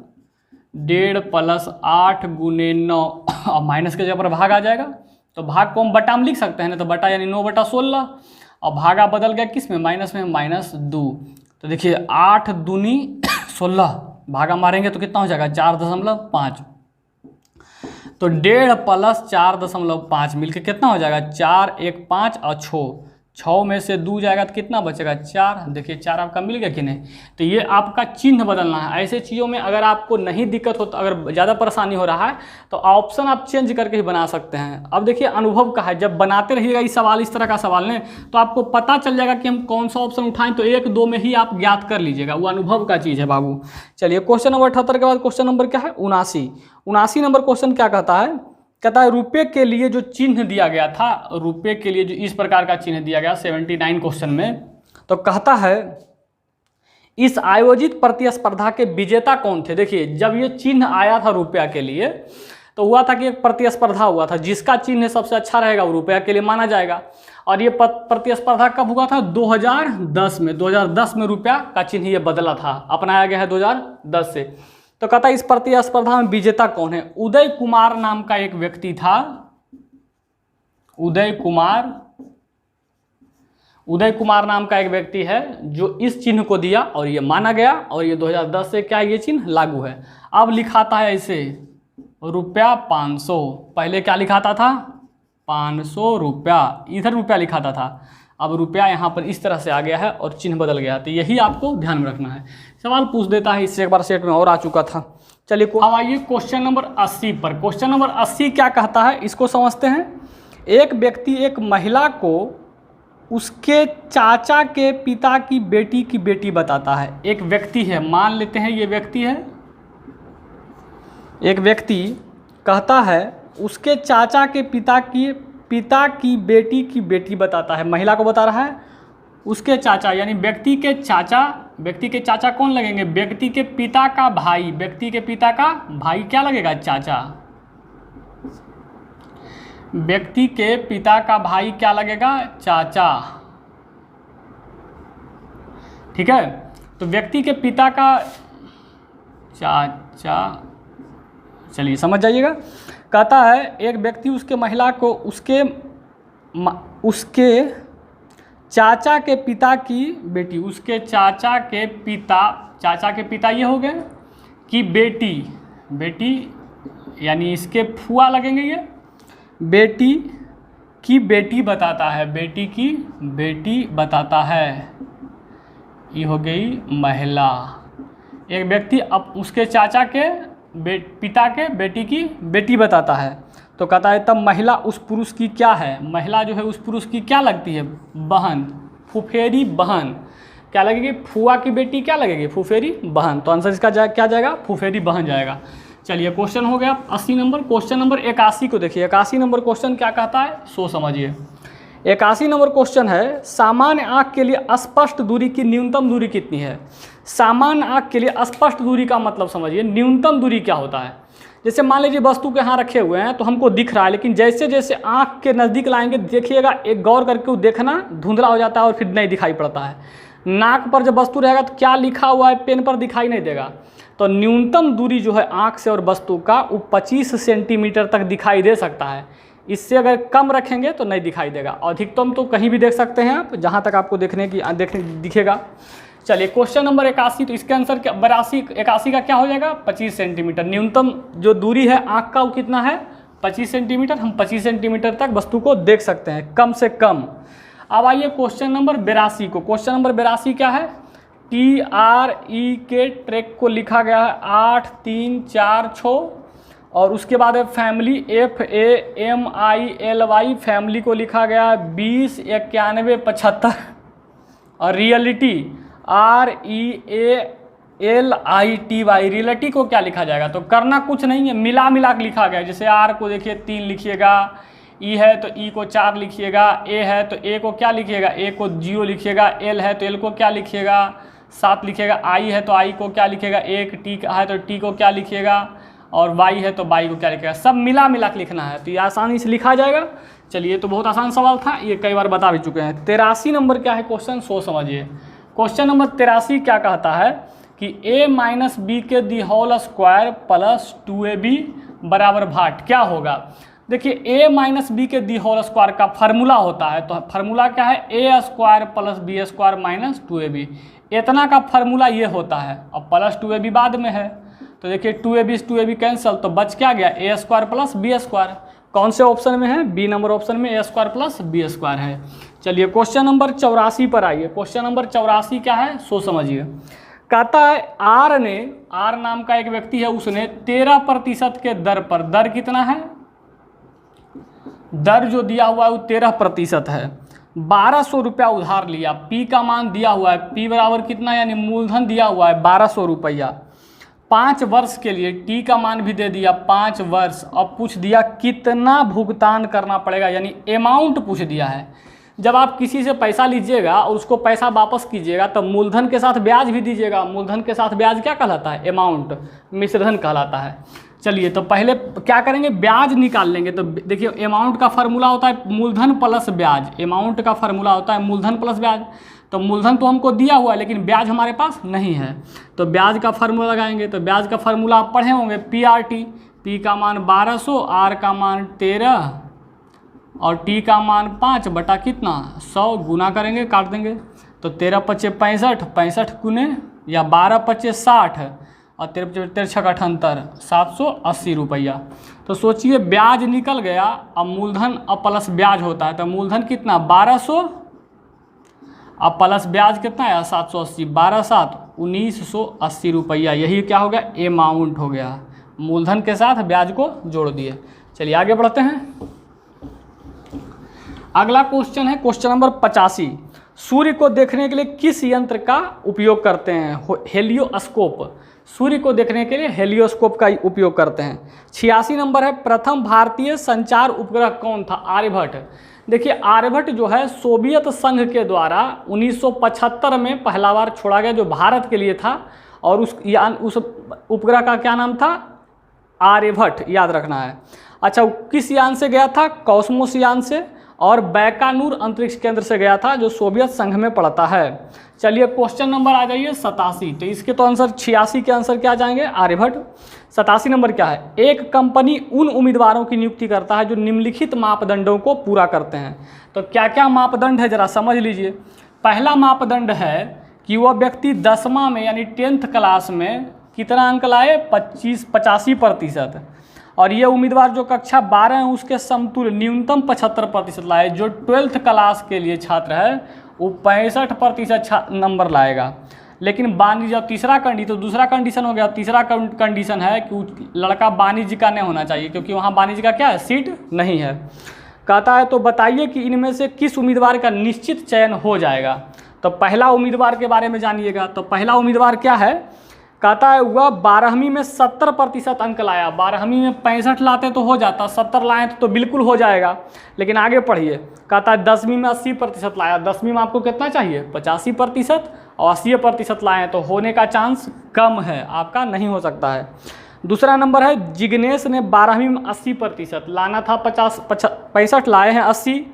+ 8 × 9, और माइनस के जगह पर भाग आ जाएगा। तो भाग को हम बटा में लिख सकते हैं ना, तो बटा यानी 9/16, और भागा बदल गया किस में, माइनस में, -2। तो देखिए 8 दूनी 16, भागा मारेंगे तो कितना हो जाएगा, 4.5। तो 1.5 + 4.5 मिलकर कितना हो जाएगा, 4 1 5 और 6, 6 में से 2 जाएगा तो कितना बचेगा 4। देखिए 4 आपका मिल गया कि नहीं। तो ये आपका चिन्ह बदलना है। ऐसे चीज़ों में अगर आपको नहीं दिक्कत हो, तो अगर ज़्यादा परेशानी हो रहा है तो ऑप्शन आप चेंज करके ही बना सकते हैं। अब देखिए अनुभव का है, जब बनाते रहिएगा इस सवाल, इस तरह का सवाल ने, तो आपको पता चल जाएगा कि हम कौन सा ऑप्शन उठाएं। तो 1 2 में ही आप ज्ञात कर लीजिएगा, वो अनुभव का चीज़ है बाबू। चलिए क्वेश्चन नंबर 78 के बाद क्वेश्चन नंबर क्या है 79 नंबर क्वेश्चन क्या कहता है, कहता है रुपये के लिए जो चिन्ह दिया गया था, रुपये के लिए जो इस प्रकार का चिन्ह दिया गया 79 क्वेश्चन में, तो कहता है इस आयोजित प्रतिस्पर्धा के विजेता कौन थे। देखिए जब ये चिन्ह आया था रुपया के लिए, तो हुआ था कि एक प्रतिस्पर्धा हुआ था, जिसका चिन्ह सबसे अच्छा रहेगा वो रुपया के लिए माना जाएगा। और ये प्रतिस्पर्धा कब हुआ था 2010 में। 2010 में रुपया का चिन्ह ये बदला था, अपनाया गया है 2010 से। तो कहता है इस प्रतिस्पर्धा में विजेता कौन है। उदय कुमार नाम का एक व्यक्ति था, उदय कुमार नाम का एक व्यक्ति है जो इस चिन्ह को दिया और ये माना गया, और ये 2010 से क्या ये चिन्ह लागू है। अब लिखाता है ऐसे रुपया 500, पहले क्या लिखाता था 500 रुपया, इधर रुपया लिखाता था, अब रुपया यहाँ पर इस तरह से आ गया है और चिन्ह बदल गया। तो यही आपको ध्यान में रखना है। सवाल पूछ देता है, इससे एक बार सेट में और आ चुका था। चलिए अब आइए क्वेश्चन नंबर 80 पर। क्वेश्चन नंबर 80 क्या कहता है, इसको समझते हैं। एक व्यक्ति एक महिला को उसके चाचा के पिता की बेटी बताता है। एक व्यक्ति है, मान लेते हैं ये व्यक्ति है, एक व्यक्ति कहता है उसके चाचा के पिता की बेटी बताता है। महिला को बता रहा है उसके चाचा, यानी व्यक्ति के चाचा कौन लगेंगे, व्यक्ति के पिता का भाई, व्यक्ति के पिता का भाई क्या लगेगा चाचा, व्यक्ति के पिता का भाई क्या लगेगा चाचा, ठीक है। तो व्यक्ति के पिता का चाचा, चलिए समझ जाइएगा। कहता है एक व्यक्ति उसके महिला को उसके चाचा के पिता की बेटी, उसके चाचा के पिता ये हो गए कि बेटी यानी इसके फुआ लगेंगे, ये बेटी की बेटी बताता है, बेटी की बेटी बताता है, ये हो गई महिला। एक व्यक्ति अब उसके चाचा के पिता के बेटी की बेटी बताता है, तो कहता है तब महिला उस पुरुष की क्या है, महिला जो है उस पुरुष की क्या लगती है, बहन, फुफेरी बहन। क्या लगेगी, फुआ की बेटी क्या लगेगी, फुफेरी बहन। तो आंसर इसका क्या जाएगा, फुफेरी बहन जाएगा। चलिए क्वेश्चन हो गया 80 नंबर। क्वेश्चन नंबर 81 को देखिए। 81 नंबर क्वेश्चन क्या कहता है सो समझिए। 81 नंबर क्वेश्चन है सामान्य आँख के लिए स्पष्ट दूरी की न्यूनतम दूरी कितनी है। सामान्य आँख के लिए स्पष्ट दूरी का मतलब समझिए, न्यूनतम दूरी क्या होता है। जैसे मान लीजिए वस्तु के यहाँ रखे हुए हैं तो हमको दिख रहा है, लेकिन जैसे जैसे आँख के नज़दीक लाएंगे देखिएगा, एक गौर करके देखना, धुंधला हो जाता है और फिर नहीं दिखाई पड़ता है। नाक पर जब वस्तु रहेगा तो क्या लिखा हुआ है पेन पर दिखाई नहीं देगा। तो न्यूनतम दूरी जो है आँख से और वस्तु का वो 25 सेंटीमीटर तक दिखाई दे सकता है। इससे अगर कम रखेंगे तो नहीं दिखाई देगा। अधिकतम तो कहीं भी देख सकते हैं आप, जहाँ तक आपको देखने दिखेगा। चलिए क्वेश्चन नंबर 81, तो इसके आंसर 81 का क्या हो जाएगा 25 सेंटीमीटर। न्यूनतम जो दूरी है आँख का वो कितना है 25 सेंटीमीटर। हम 25 सेंटीमीटर तक वस्तु को देख सकते हैं कम से कम। अब आइए क्वेश्चन नंबर 82 को। क्वेश्चन नंबर 82 क्या है, TRE के ट्रैक को लिखा गया है 8 3 4 6, और उसके बाद है फैमिली FAMILY, फैमिली को लिखा गया है 20 91 75, और रियलिटी REALITY, रियलिटी को क्या लिखा जाएगा। तो करना कुछ नहीं है, मिला के लिखा गया है। जैसे R को देखिए 3 लिखिएगा, E है तो E को 4 लिखिएगा, A है तो A को क्या लिखिएगा, A को 0 लिखिएगा, L है तो L को क्या लिखिएगा 7 लिखिएगा, I है तो I को क्या लिखिएगा 1, T है तो T को क्या लिखिएगा, और Y है तो Y को क्या लिखिएगा। सब मिला के लिखना है, तो ये आसानी से लिखा जाएगा। चलिए ये तो बहुत आसान सवाल था, ये कई बार बता भी चुके हैं। 83 नंबर क्या है क्वेश्चन सो समझिए। क्वेश्चन नंबर 83 क्या कहता है कि A - B के the whole square plus 2AB बराबर भाट क्या होगा। देखिए A - B के दी होल स्क्वायर का फार्मूला होता है, तो फार्मूला क्या है A square plus B square minus 2AB। इतना का फार्मूला ये होता है, अब प्लस 2AB बाद में है। तो देखिए 2AB कैंसिल, तो बच क्या गया A square plus B square. कौन से ऑप्शन में है, B नंबर ऑप्शन में A square plus B square है। चलिए क्वेश्चन नंबर 84 पर आइए। क्वेश्चन नंबर 84 क्या है सो समझिए। कहता है आर नाम का एक व्यक्ति है, उसने 13% के दर पर, दर कितना है, दर जो दिया हुआ है वो 13% है, 1200 रुपया उधार लिया। पी का मान दिया हुआ है, पी बराबर कितना यानी मूलधन दिया हुआ है 1200 रुपया, 5 वर्ष के लिए। टी का मान भी दे दिया 5 वर्ष। अब पूछ दिया कितना भुगतान करना पड़ेगा, यानी अमाउंट पूछ दिया है। जब आप किसी से पैसा लीजिएगा और उसको पैसा वापस कीजिएगा तो मूलधन के साथ ब्याज भी दीजिएगा। मूलधन के साथ ब्याज क्या कहलाता है, अमाउंट, मिश्रधन कहलाता है। चलिए तो पहले क्या करेंगे, ब्याज निकाल लेंगे। तो देखिए अमाउंट का फार्मूला होता है मूलधन प्लस ब्याज, अमाउंट का फार्मूला होता है मूलधन प्लस ब्याज। तो मूलधन तो हमको दिया हुआ है लेकिन ब्याज हमारे पास नहीं है, तो ब्याज का फार्मूला लगाएंगे। तो ब्याज का फार्मूला आप पढ़े होंगे, PRT, पी का मान 1200, आर का मान 13 और टी का मान 5 बटा कितना 100, गुना करेंगे, काट देंगे। तो 13 पच्चे 65, 65 गुने या 12 पच्चे 60 और 13 6 78, 780 रुपया। तो सोचिए ब्याज निकल गया। अब मूलधन अब प्लस ब्याज होता है, तो मूलधन कितना 1200, अब प्लस ब्याज कितना है 780, 12 7 1980 रुपया। यही क्या हो गया, अमाउंट हो गया। मूलधन के साथ ब्याज को जोड़ दिए। चलिए आगे बढ़ते हैं। अगला क्वेश्चन है क्वेश्चन नंबर 85। सूर्य को देखने के लिए किस यंत्र का उपयोग करते हैं, हेलियोस्कोप। सूर्य को देखने के लिए हेलियोस्कोप का उपयोग करते हैं। 86 नंबर है, प्रथम भारतीय संचार उपग्रह कौन था, आर्यभट्ट। देखिए आर्यभट्ट जो है सोवियत संघ के द्वारा 1975 में पहला बार छोड़ा गया, जो भारत के लिए था। और उस उपग्रह का क्या नाम था, आर्यभट्ट, याद रखना है। अच्छा किस यान से गया था, कॉस्मोस यान से, और बैकानूर अंतरिक्ष केंद्र से गया था, जो सोवियत संघ में पड़ता है। चलिए क्वेश्चन नंबर आ जाइए 87। तो इसके तो आंसर 86 के आंसर क्या आ जाएंगे, आर्यभट्ट। 87 नंबर क्या है, एक कंपनी उन उम्मीदवारों की नियुक्ति करता है जो निम्नलिखित मापदंडों को पूरा करते हैं। तो क्या क्या मापदंड है जरा समझ लीजिए। पहला मापदंड है कि वह व्यक्ति 10वां में यानी 10th क्लास में कितना अंक लाए, 85%। और ये उम्मीदवार जो कक्षा 12 है उसके समतुल्य न्यूनतम 75% लाए। जो 12th क्लास के लिए छात्र है वो 65% नंबर लाएगा। लेकिन वाणिज्य, जब तीसरा कंडीशन, तो दूसरा कंडीशन हो गया। तीसरा कंडीशन है कि लड़का वाणिज्य का नहीं होना चाहिए, क्योंकि वहाँ वाणिज्य का क्या है, सीट नहीं है। कहता है तो बताइए कि इनमें से किस उम्मीदवार का निश्चित चयन हो जाएगा। तो पहला उम्मीदवार के बारे में जानिएगा। तो पहला उम्मीदवार क्या है, कहता है वह 12वीं में 70% अंक लाया। 12वीं में 65 लाते तो हो जाता, 70 लाए तो बिल्कुल हो जाएगा। लेकिन आगे पढ़िए, कहता है 10वीं में 80% लाया। 10वीं में आपको कितना चाहिए, 85%, और 80% लाए तो होने का चांस कम है, आपका नहीं हो सकता है। दूसरा नंबर है जिग्नेश ने 12वीं में 80% लाना था, 65 लाए हैं 80,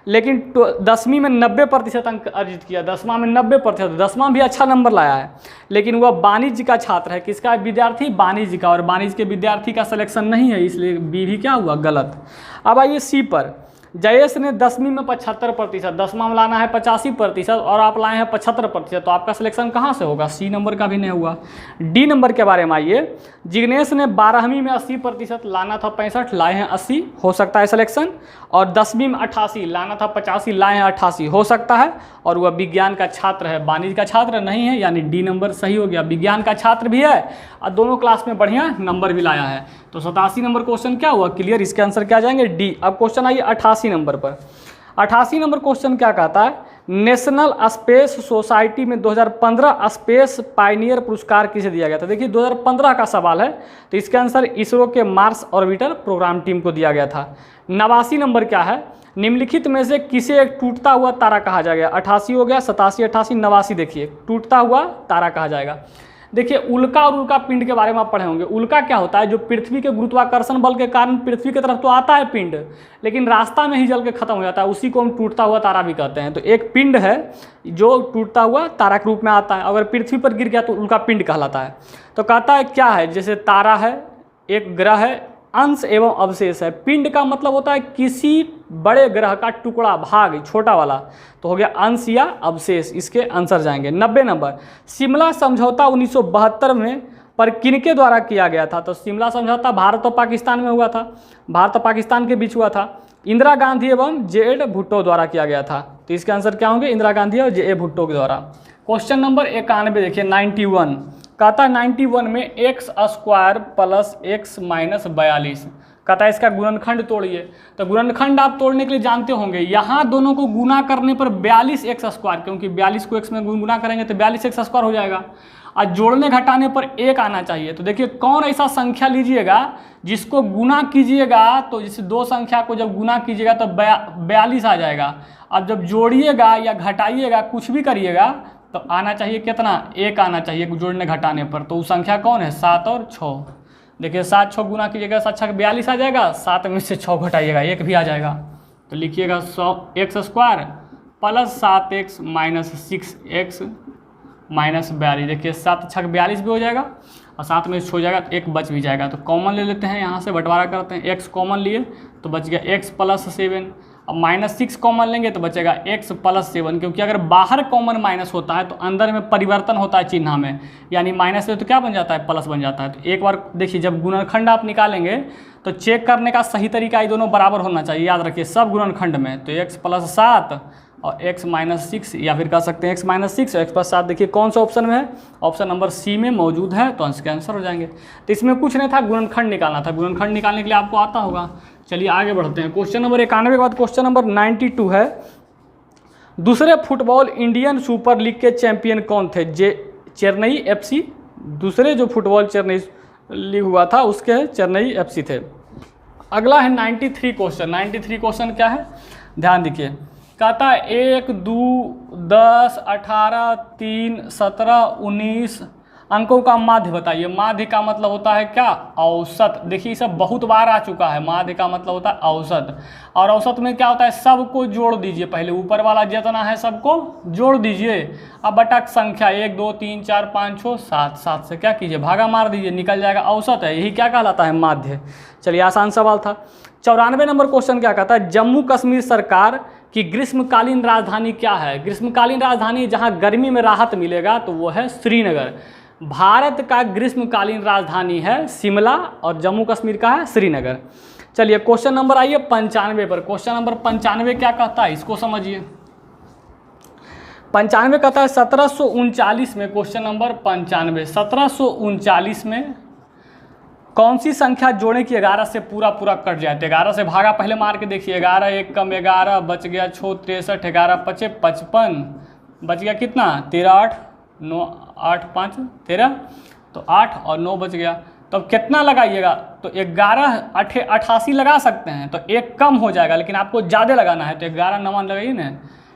लेकिन 10वीं में 90% अंक अर्जित किया। 10वां में 90%, 10वां भी अच्छा नंबर लाया है। लेकिन वह वाणिज्य का छात्र है, किसका विद्यार्थी, वाणिज्य का, और वाणिज्य के विद्यार्थी का सिलेक्शन नहीं है, इसलिए बी भी क्या हुआ, गलत। अब आइए सी पर। जयेश ने 10वीं में 75%, 10वां में लाना है 85% और आप लाए हैं 75%, तो आपका सिलेक्शन कहाँ से होगा, सी नंबर का भी नहीं हुआ। डी नंबर के बारे में आइए। जिग्नेश ने 12वीं में 80% लाना था, 65 लाए हैं 80, हो सकता है सिलेक्शन। और 10वीं में 88 लाना था, 85 लाए हैं 88, हो सकता है। और वह विज्ञान का छात्र है, वाणिज्य का छात्र नहीं है, यानी डी नंबर सही हो गया। विज्ञान का छात्र भी है और दोनों क्लास में बढ़िया नंबर भी लाया है। तो 87 नंबर क्वेश्चन क्या हुआ, क्लियर। इसके आंसर क्या आ जाएंगे, डी। अब क्वेश्चन आइए 88 नंबर पर। 88 नंबर क्वेश्चन क्या कहता है, नेशनल स्पेस सोसाइटी में 2015 स्पेस पायनियर पुरस्कार किसे दिया गया था। देखिए 2015 का सवाल है, तो इसके आंसर इसरो के मार्स ऑर्बिटर प्रोग्राम टीम को दिया गया था। 89 नंबर क्या है, निम्नलिखित में से किसे एक टूटता हुआ तारा कहा जाएगा। 88 हो गया, 87, 88, 89। देखिए टूटता हुआ तारा कहा जाएगा। देखिए उल्का और उल्का पिंड के बारे में आप पढ़े होंगे। उल्का क्या होता है, जो पृथ्वी के गुरुत्वाकर्षण बल के कारण पृथ्वी की तरफ तो आता है पिंड, लेकिन रास्ता में ही जल के खत्म हो जाता है, उसी को हम टूटता हुआ तारा भी कहते हैं। तो एक पिंड है जो टूटता हुआ तारा के रूप में आता है, अगर पृथ्वी पर गिर गया तो उल्का पिंड कहलाता है। तो कहता है क्या है, जैसे तारा है, एक ग्रह है, अंश एवं अवशेष है। पिंड का मतलब होता है किसी बड़े ग्रह का टुकड़ा, भाग, छोटा वाला, तो हो गया अंश या अवशेष। इसके आंसर जाएंगे। 90 नंबर, शिमला समझौता 1972 में पर किनके द्वारा किया गया था। तो शिमला समझौता भारत और पाकिस्तान में हुआ था, भारत और पाकिस्तान के बीच हुआ था। इंदिरा गांधी एवं जेड भुट्टो द्वारा किया गया था। तो इसके आंसर क्या होंगे? इंदिरा गांधी और जे.ए. भुट्टो के द्वारा। क्वेश्चन नंबर 91 देखिए 91, कहता है 91 में x square plus x minus 42, कहता है इसका गुणनखंड तोड़िए। तो गुणनखंड आप तोड़ने के लिए जानते होंगे, यहाँ दोनों को गुना करने पर 42 एक्स स्क्वायर, क्योंकि 42 को एक्स में गुना करेंगे तो 42 एक्स स्क्वायर हो जाएगा, और जोड़ने घटाने पर 1 आना चाहिए। तो देखिए कौन ऐसा संख्या लीजिएगा जिसको गुना कीजिएगा, तो जैसे दो संख्या को जब गुना कीजिएगा तो 42 आ जाएगा। अब जब जोड़िएगा या घटाइएगा कुछ भी करिएगा तो आना चाहिए कितना? 1 आना चाहिए जोड़ने घटाने पर। तो वो संख्या कौन है? 7 और 6। देखिए 7 6 गुना कीजिएगा, 7 6 42 आ जाएगा, 7 में से 6 घटाइएगा 1 भी आ जाएगा। तो लिखिएगा 100 x square plus 7x minus 6x minus 42। देखिए 7 6 42 भी हो जाएगा और 7 में से हो जाएगा तो 1 बच भी जाएगा। तो कॉमन ले लेते हैं, यहाँ से बंटवारा करते हैं, x कॉमन लिए तो बच गया x प्लस 7। अब माइनस 6 कॉमन लेंगे तो बचेगा x प्लस 7, क्योंकि अगर बाहर कॉमन माइनस होता है तो अंदर में परिवर्तन होता है चिन्ह में, यानी माइनस से तो क्या बन जाता है? प्लस बन जाता है। तो एक बार देखिए जब गुणनखंड आप निकालेंगे तो चेक करने का सही तरीका ये दोनों बराबर होना चाहिए, याद रखिए सब गुणनखंड में। तो x प्लस 7 और x माइनस 6, या फिर कह सकते हैं x माइनस 6 और x प्लस 7। देखिए कौन सा ऑप्शन में है? ऑप्शन नंबर सी में मौजूद है, तो इसके आंसर हो जाएंगे। तो इसमें कुछ नहीं था, गुणनखंड निकालना था। गुणनखंड निकालने के लिए आपको आता होगा। चलिए आगे बढ़ते हैं। क्वेश्चन नंबर 91 के बाद क्वेश्चन नंबर 92 है, दूसरे फुटबॉल इंडियन सुपर लीग के चैंपियन कौन थे? चेन्नई FC। दूसरे जो फुटबॉल चेन्नई लीग हुआ था उसके चेन्नई FC थे। अगला है 93 क्वेश्चन। 93 क्वेश्चन क्या है? ध्यान दीजिए, कहता है 1 2 10 18 3 17 19 अंकों का माध्य बताइए। माध्य का मतलब होता है क्या? औसत। देखिए सब बहुत बार आ चुका है। माध्य का मतलब होता है औसत, और औसत में क्या होता है? सबको जोड़ दीजिए, पहले ऊपर वाला जितना है सबको जोड़ दीजिए, अब बटा संख्या 1 2 3 4 5 6 7, 7 से क्या कीजिए? भागा मार दीजिए, निकल जाएगा औसत है। यही क्या कहलाता है? माध्य। चलिए आसान सवाल था। 94 नंबर क्वेश्चन क्या कहता है? जम्मू कश्मीर सरकार की ग्रीष्मकालीन राजधानी क्या है? ग्रीष्मकालीन राजधानी जहां गर्मी में राहत मिलेगा तो वो है श्रीनगर। भारत का ग्रीष्मकालीन राजधानी है शिमला और जम्मू कश्मीर का है श्रीनगर। चलिए क्वेश्चन नंबर आइए 95 पर। क्वेश्चन नंबर 95 क्या कहता है? इसको समझिए। 95 कहता है 1739 में, क्वेश्चन नंबर 95 1739 में कौन सी संख्या जोड़े कि 11 से पूरा कट जाए? तो 11 से भागा पहले मार के देखिए, 11 1 कम 11 बच गया 6 63, 11 5 55, बच गया कितना? 13 8 9 8 5 13, तो 8 और 9 बच गया। तो अब कितना लगाइएगा? तो 11 88 लगा सकते हैं, तो एक कम हो जाएगा, लेकिन आपको ज़्यादा लगाना है। तो 11 9 लगाइए ना,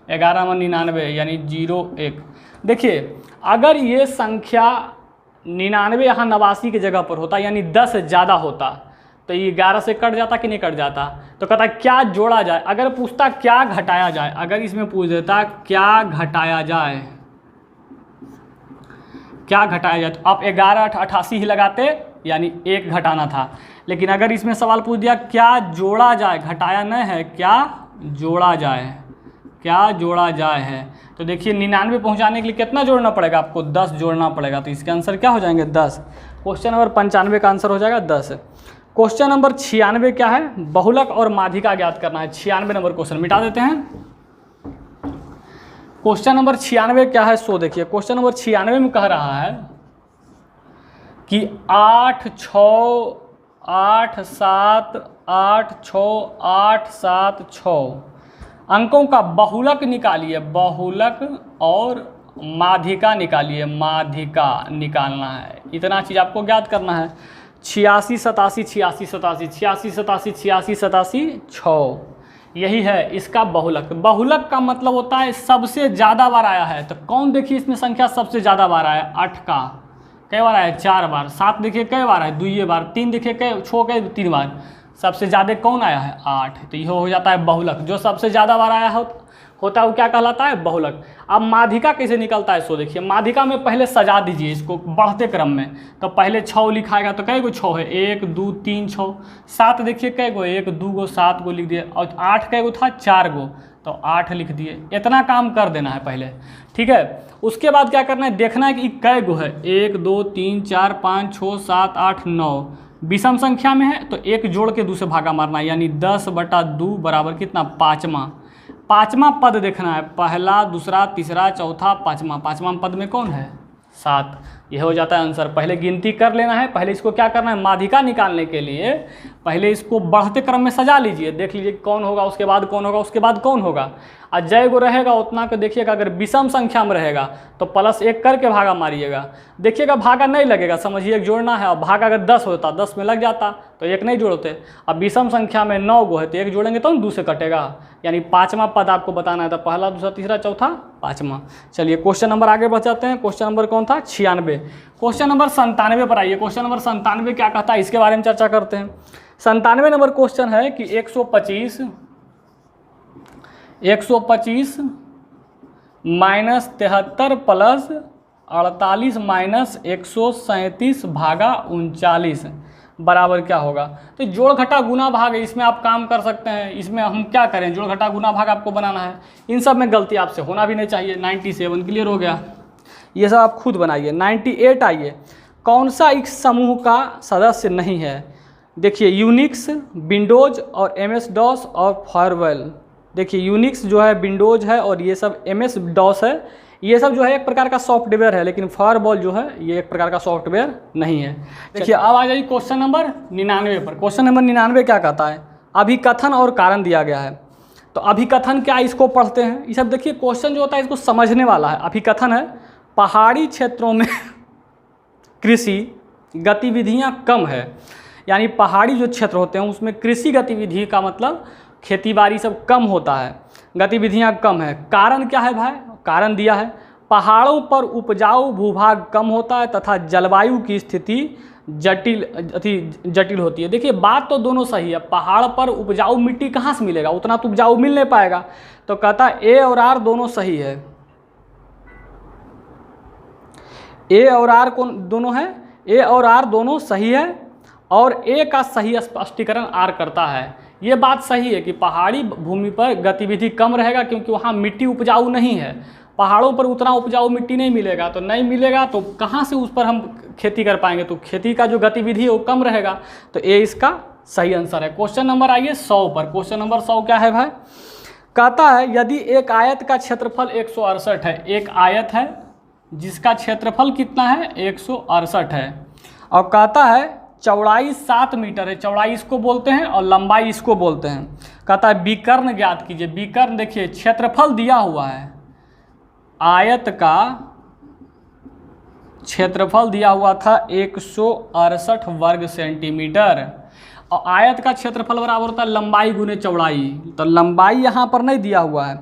11 99 यानी 0 1। देखिए अगर ये संख्या 99 यहाँ 89 की जगह पर होता, यानी 10 ज़्यादा होता, तो ये 11 से कट जाता कि नहीं कट जाता? तो कहता क्या जोड़ा जाए। अगर पूछता क्या घटाया जाए, अगर इसमें पूछ देता क्या घटाया जाए, क्या घटाया जाए, तो आप 11 88 ही लगाते, यानी 1 घटाना था। लेकिन अगर इसमें सवाल पूछ दिया क्या जोड़ा जाए, घटाया नहीं है, क्या जोड़ा जाए, क्या जोड़ा जाए है, तो देखिए 99 पहुंचाने के लिए कितना जोड़ना पड़ेगा? आपको 10 जोड़ना पड़ेगा। तो इसके आंसर क्या हो जाएंगे? 10। क्वेश्चन नंबर 95 का आंसर हो जाएगा 10। क्वेश्चन नंबर 96 क्या है? बहुलक और माध्यिका ज्ञात करना है। 96 नंबर क्वेश्चन मिटा देते हैं। क्वेश्चन नंबर 96 क्या है? सो देखिए क्वेश्चन नंबर 96 में कह रहा है कि 8 6 8 7 8 6 8 7 6 अंकों का बहुलक निकालिए। बहुलक और माध्यिका निकालिए। माध्यिका निकालना है, इतना चीज़ आपको ज्ञात करना है। 86 87 86 87 86 87 86 87 6, यही है इसका बहुलक। बहुलक का मतलब होता है सबसे ज़्यादा बार आया है। तो कौन देखिए इसमें संख्या सबसे ज़्यादा बार आया है? 8 का कई बार आया है? 4 बार। 7 देखिए कई बार है? 2 बार। 3 देखिए कई 6 के 3 बार। सबसे ज़्यादा कौन आया है? 8। तो यह हो जाता है बहुलक। जो सबसे ज़्यादा बार आया होता है वो क्या कहलाता है? बहुलक। अब माध्यिका कैसे निकलता है? सो देखिए माध्यिका में पहले सजा दीजिए इसको बढ़ते क्रम में। तो पहले 6 लिखाएगा तो कई गो 6 है? 1 2 3 6। 7 देखिए कई गो? 1 2 गो 7 गो लिख दिए। और 8 कई गो था? 4 गो, तो 8 लिख दिए। इतना काम कर देना है पहले, ठीक है। उसके बाद क्या करना है? देखना है कि कई गो है। 1 2 3 4 5 6 7 8 9। विषम संख्या में है तो 1 जोड़ के 2 से भागा मारना है, यानी 10/2 बराबर कितना? 5वां। पाँचवा पद देखना है, पहला, दूसरा, तीसरा, चौथा, पाँचवा। पाँचवा पद में कौन है? 7। यह हो जाता है आंसर। पहले गिनती कर लेना है, पहले इसको क्या करना है, माध्यिका निकालने के लिए पहले इसको बढ़ते क्रम में सजा लीजिए, देख लीजिए कौन होगा, उसके बाद कौन होगा, उसके बाद कौन होगा। और जय गो रहेगा उतना को देखिएगा, अगर विषम संख्या में रहेगा तो +1 करके भागा मारिएगा। देखिएगा भागा नहीं लगेगा, समझिए जोड़ना है। और भागा अगर 10 होता, 10 में लग जाता तो 1 नहीं जोड़ते। अब विषम संख्या में 9 गो है तो 1 जोड़ेंगे तो 2 से कटेगा। यानी पाँचवा पद आपको बताना है, तो पहला, दूसरा, तीसरा, चौथा, पाँचवा। चलिए क्वेश्चन नंबर आगे बढ़ जाते हैं। क्वेश्चन नंबर कौन था? 96। क्वेश्चन नंबर 97 पर आइए। क्वेश्चन नंबर 97 क्या कहता है, इसके बारे में चर्चा करते हैं। 97 नंबर क्वेश्चन है कि 125 माइनस 73 प्लस 48 माइनस 137 भागा 39 बराबर क्या होगा। तो जोड़ घटा गुना भाग है, इसमें आप काम कर सकते हैं। इसमें हम क्या करें, जोड़ घटा गुना भाग आपको बनाना है। इन सब में गलती आपसे होना भी नहीं चाहिए। 97 क्लियर हो गया, ये सब आप खुद बनाइए। 98 आइए। कौन सा इस समूह का सदस्य नहीं है? देखिए यूनिक्स, विंडोज और MS-DOS और फायरवॉल। देखिए यूनिक्स जो है, विंडोज है और ये सब MS-DOS है, ये सब जो है एक प्रकार का सॉफ्टवेयर है, लेकिन फायरवॉल जो है ये एक प्रकार का सॉफ्टवेयर नहीं है। देखिए अब आ जाइए क्वेश्चन नंबर 99 पर। क्वेश्चन नंबर 99 क्या कहता है? अभिकथन और कारण दिया गया है। तो अभिकथन क्या, इसको पढ़ते हैं। ये सब देखिए क्वेश्चन जो होता है इसको समझने वाला है। अभिकथन है, पहाड़ी क्षेत्रों में कृषि गतिविधियां कम है। यानी पहाड़ी जो क्षेत्र होते हैं उसमें कृषि गतिविधि का मतलब खेतीबाड़ी सब कम होता है, गतिविधियां कम है। कारण क्या है भाई? कारण दिया है, पहाड़ों पर उपजाऊ भूभाग कम होता है तथा जलवायु की स्थिति जटिल होती है। देखिए बात तो दोनों सही है। पहाड़ पर उपजाऊ मिट्टी कहाँ से मिलेगा, उतना तो उपजाऊ मिल नहीं पाएगा। तो कहता है ए और आर दोनों सही है। ए और आर कौन दोनों है? ए और आर दोनों सही है और ए का सही स्पष्टीकरण आर करता है। ये बात सही है कि पहाड़ी भूमि पर गतिविधि कम रहेगा क्योंकि वहाँ मिट्टी उपजाऊ नहीं है। पहाड़ों पर उतना उपजाऊ मिट्टी नहीं मिलेगा, तो नहीं मिलेगा तो कहाँ से उस पर हम खेती कर पाएंगे, तो खेती का जो गतिविधि है वो कम रहेगा। तो ए इसका सही आंसर है। क्वेश्चन नंबर आइए 100 पर। क्वेश्चन नंबर 100 क्या है भाई? कहता है यदि एक आयत का क्षेत्रफल 168 है, एक आयत है जिसका क्षेत्रफल कितना है? 168 है, और कहता है चौड़ाई 7 मीटर है। चौड़ाई इसको बोलते हैं और लंबाई इसको बोलते हैं। कहता है विकर्ण ज्ञात कीजिए। विकर्ण देखिए क्षेत्रफल दिया हुआ है, आयत का क्षेत्रफल दिया हुआ था 168 वर्ग सेंटीमीटर, और आयत का क्षेत्रफल बराबर होता है लंबाई गुने चौड़ाई। तो लंबाई यहाँ पर नहीं दिया हुआ है,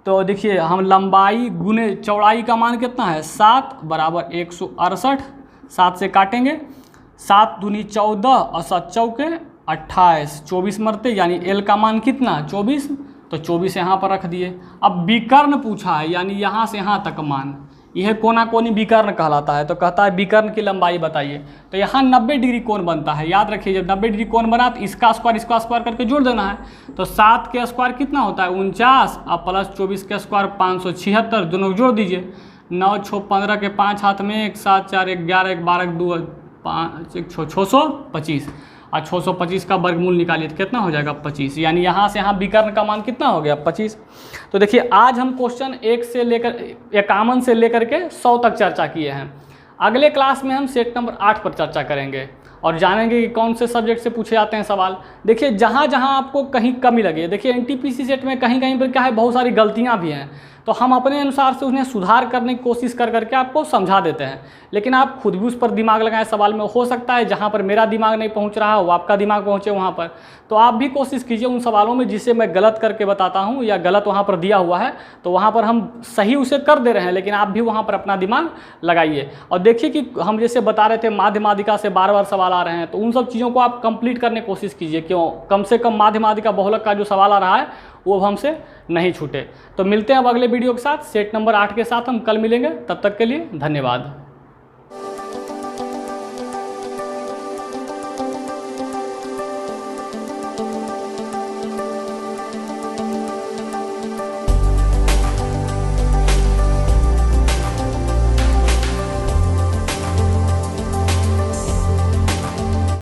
तो देखिए हम लंबाई गुने चौड़ाई का मान कितना है? 7 बराबर 168। 7 से काटेंगे, 7 दूनी 14 और 7 चौके 28, 24 मरते, यानी एल का मान कितना? 24। तो 24 यहाँ पर रख दिए। अब विकर्ण पूछा है, यानी यहाँ से यहाँ तक मान, यह कोना कोनी विकर्ण कहलाता है। तो कहता है विकर्ण की लंबाई बताइए। तो यहाँ 90 डिग्री कोण बनता है। याद रखिए जब 90 डिग्री कोण बना तो इसका स्क्वायर करके जोड़ देना है। तो 7 के स्क्वायर कितना होता है? 49, और प्लस 24 के स्क्वायर 576, दोनों जोड़ दीजिए। 9 6 15 के 5 हाथ में 1 7 4 1 11 1 12 2 5 1 625, और 625 का वर्गमूल निकालिए तो कितना हो जाएगा? 25। यानी यहाँ से यहाँ विकर्ण का मान कितना हो गया? 25। तो देखिए आज हम क्वेश्चन 1 से लेकर 51 से लेकर के 100 तक चर्चा किए हैं। अगले क्लास में हम सेट नंबर 8 पर चर्चा करेंगे और जानेंगे कि कौन से सब्जेक्ट से पूछे जाते हैं सवाल। देखिए जहाँ जहाँ आपको कहीं कमी लगे, देखिए NTPC सेट में कहीं कहीं पर क्या है, बहुत सारी गलतियाँ भी हैं, तो हम अपने अनुसार से उन्हें सुधार करने की कोशिश कर करके आपको समझा देते हैं। लेकिन आप खुद भी उस पर दिमाग लगाएं। सवाल में हो सकता है जहाँ पर मेरा दिमाग नहीं पहुँच रहा हो, आपका दिमाग पहुँचे वहाँ पर, तो आप भी कोशिश कीजिए उन सवालों में जिसे मैं गलत करके बताता हूँ या गलत वहाँ पर दिया हुआ है तो वहाँ पर हम सही उसे कर दे रहे हैं, लेकिन आप भी वहाँ पर अपना दिमाग लगाइए। और देखिए कि हम जैसे बता रहे थे माध्यमादिका से बार बार सवाल आ रहे हैं, तो उन सब चीज़ों को आप कंप्लीट करने की कोशिश कीजिए। क्यों? कम से कम माध्यमादिका बहुलक का जो सवाल आ रहा है वो हमसे नहीं छूटे। तो मिलते हैं अब अगले वीडियो के साथ, सेट नंबर 8 के साथ हम कल मिलेंगे। तब तक के लिए धन्यवाद।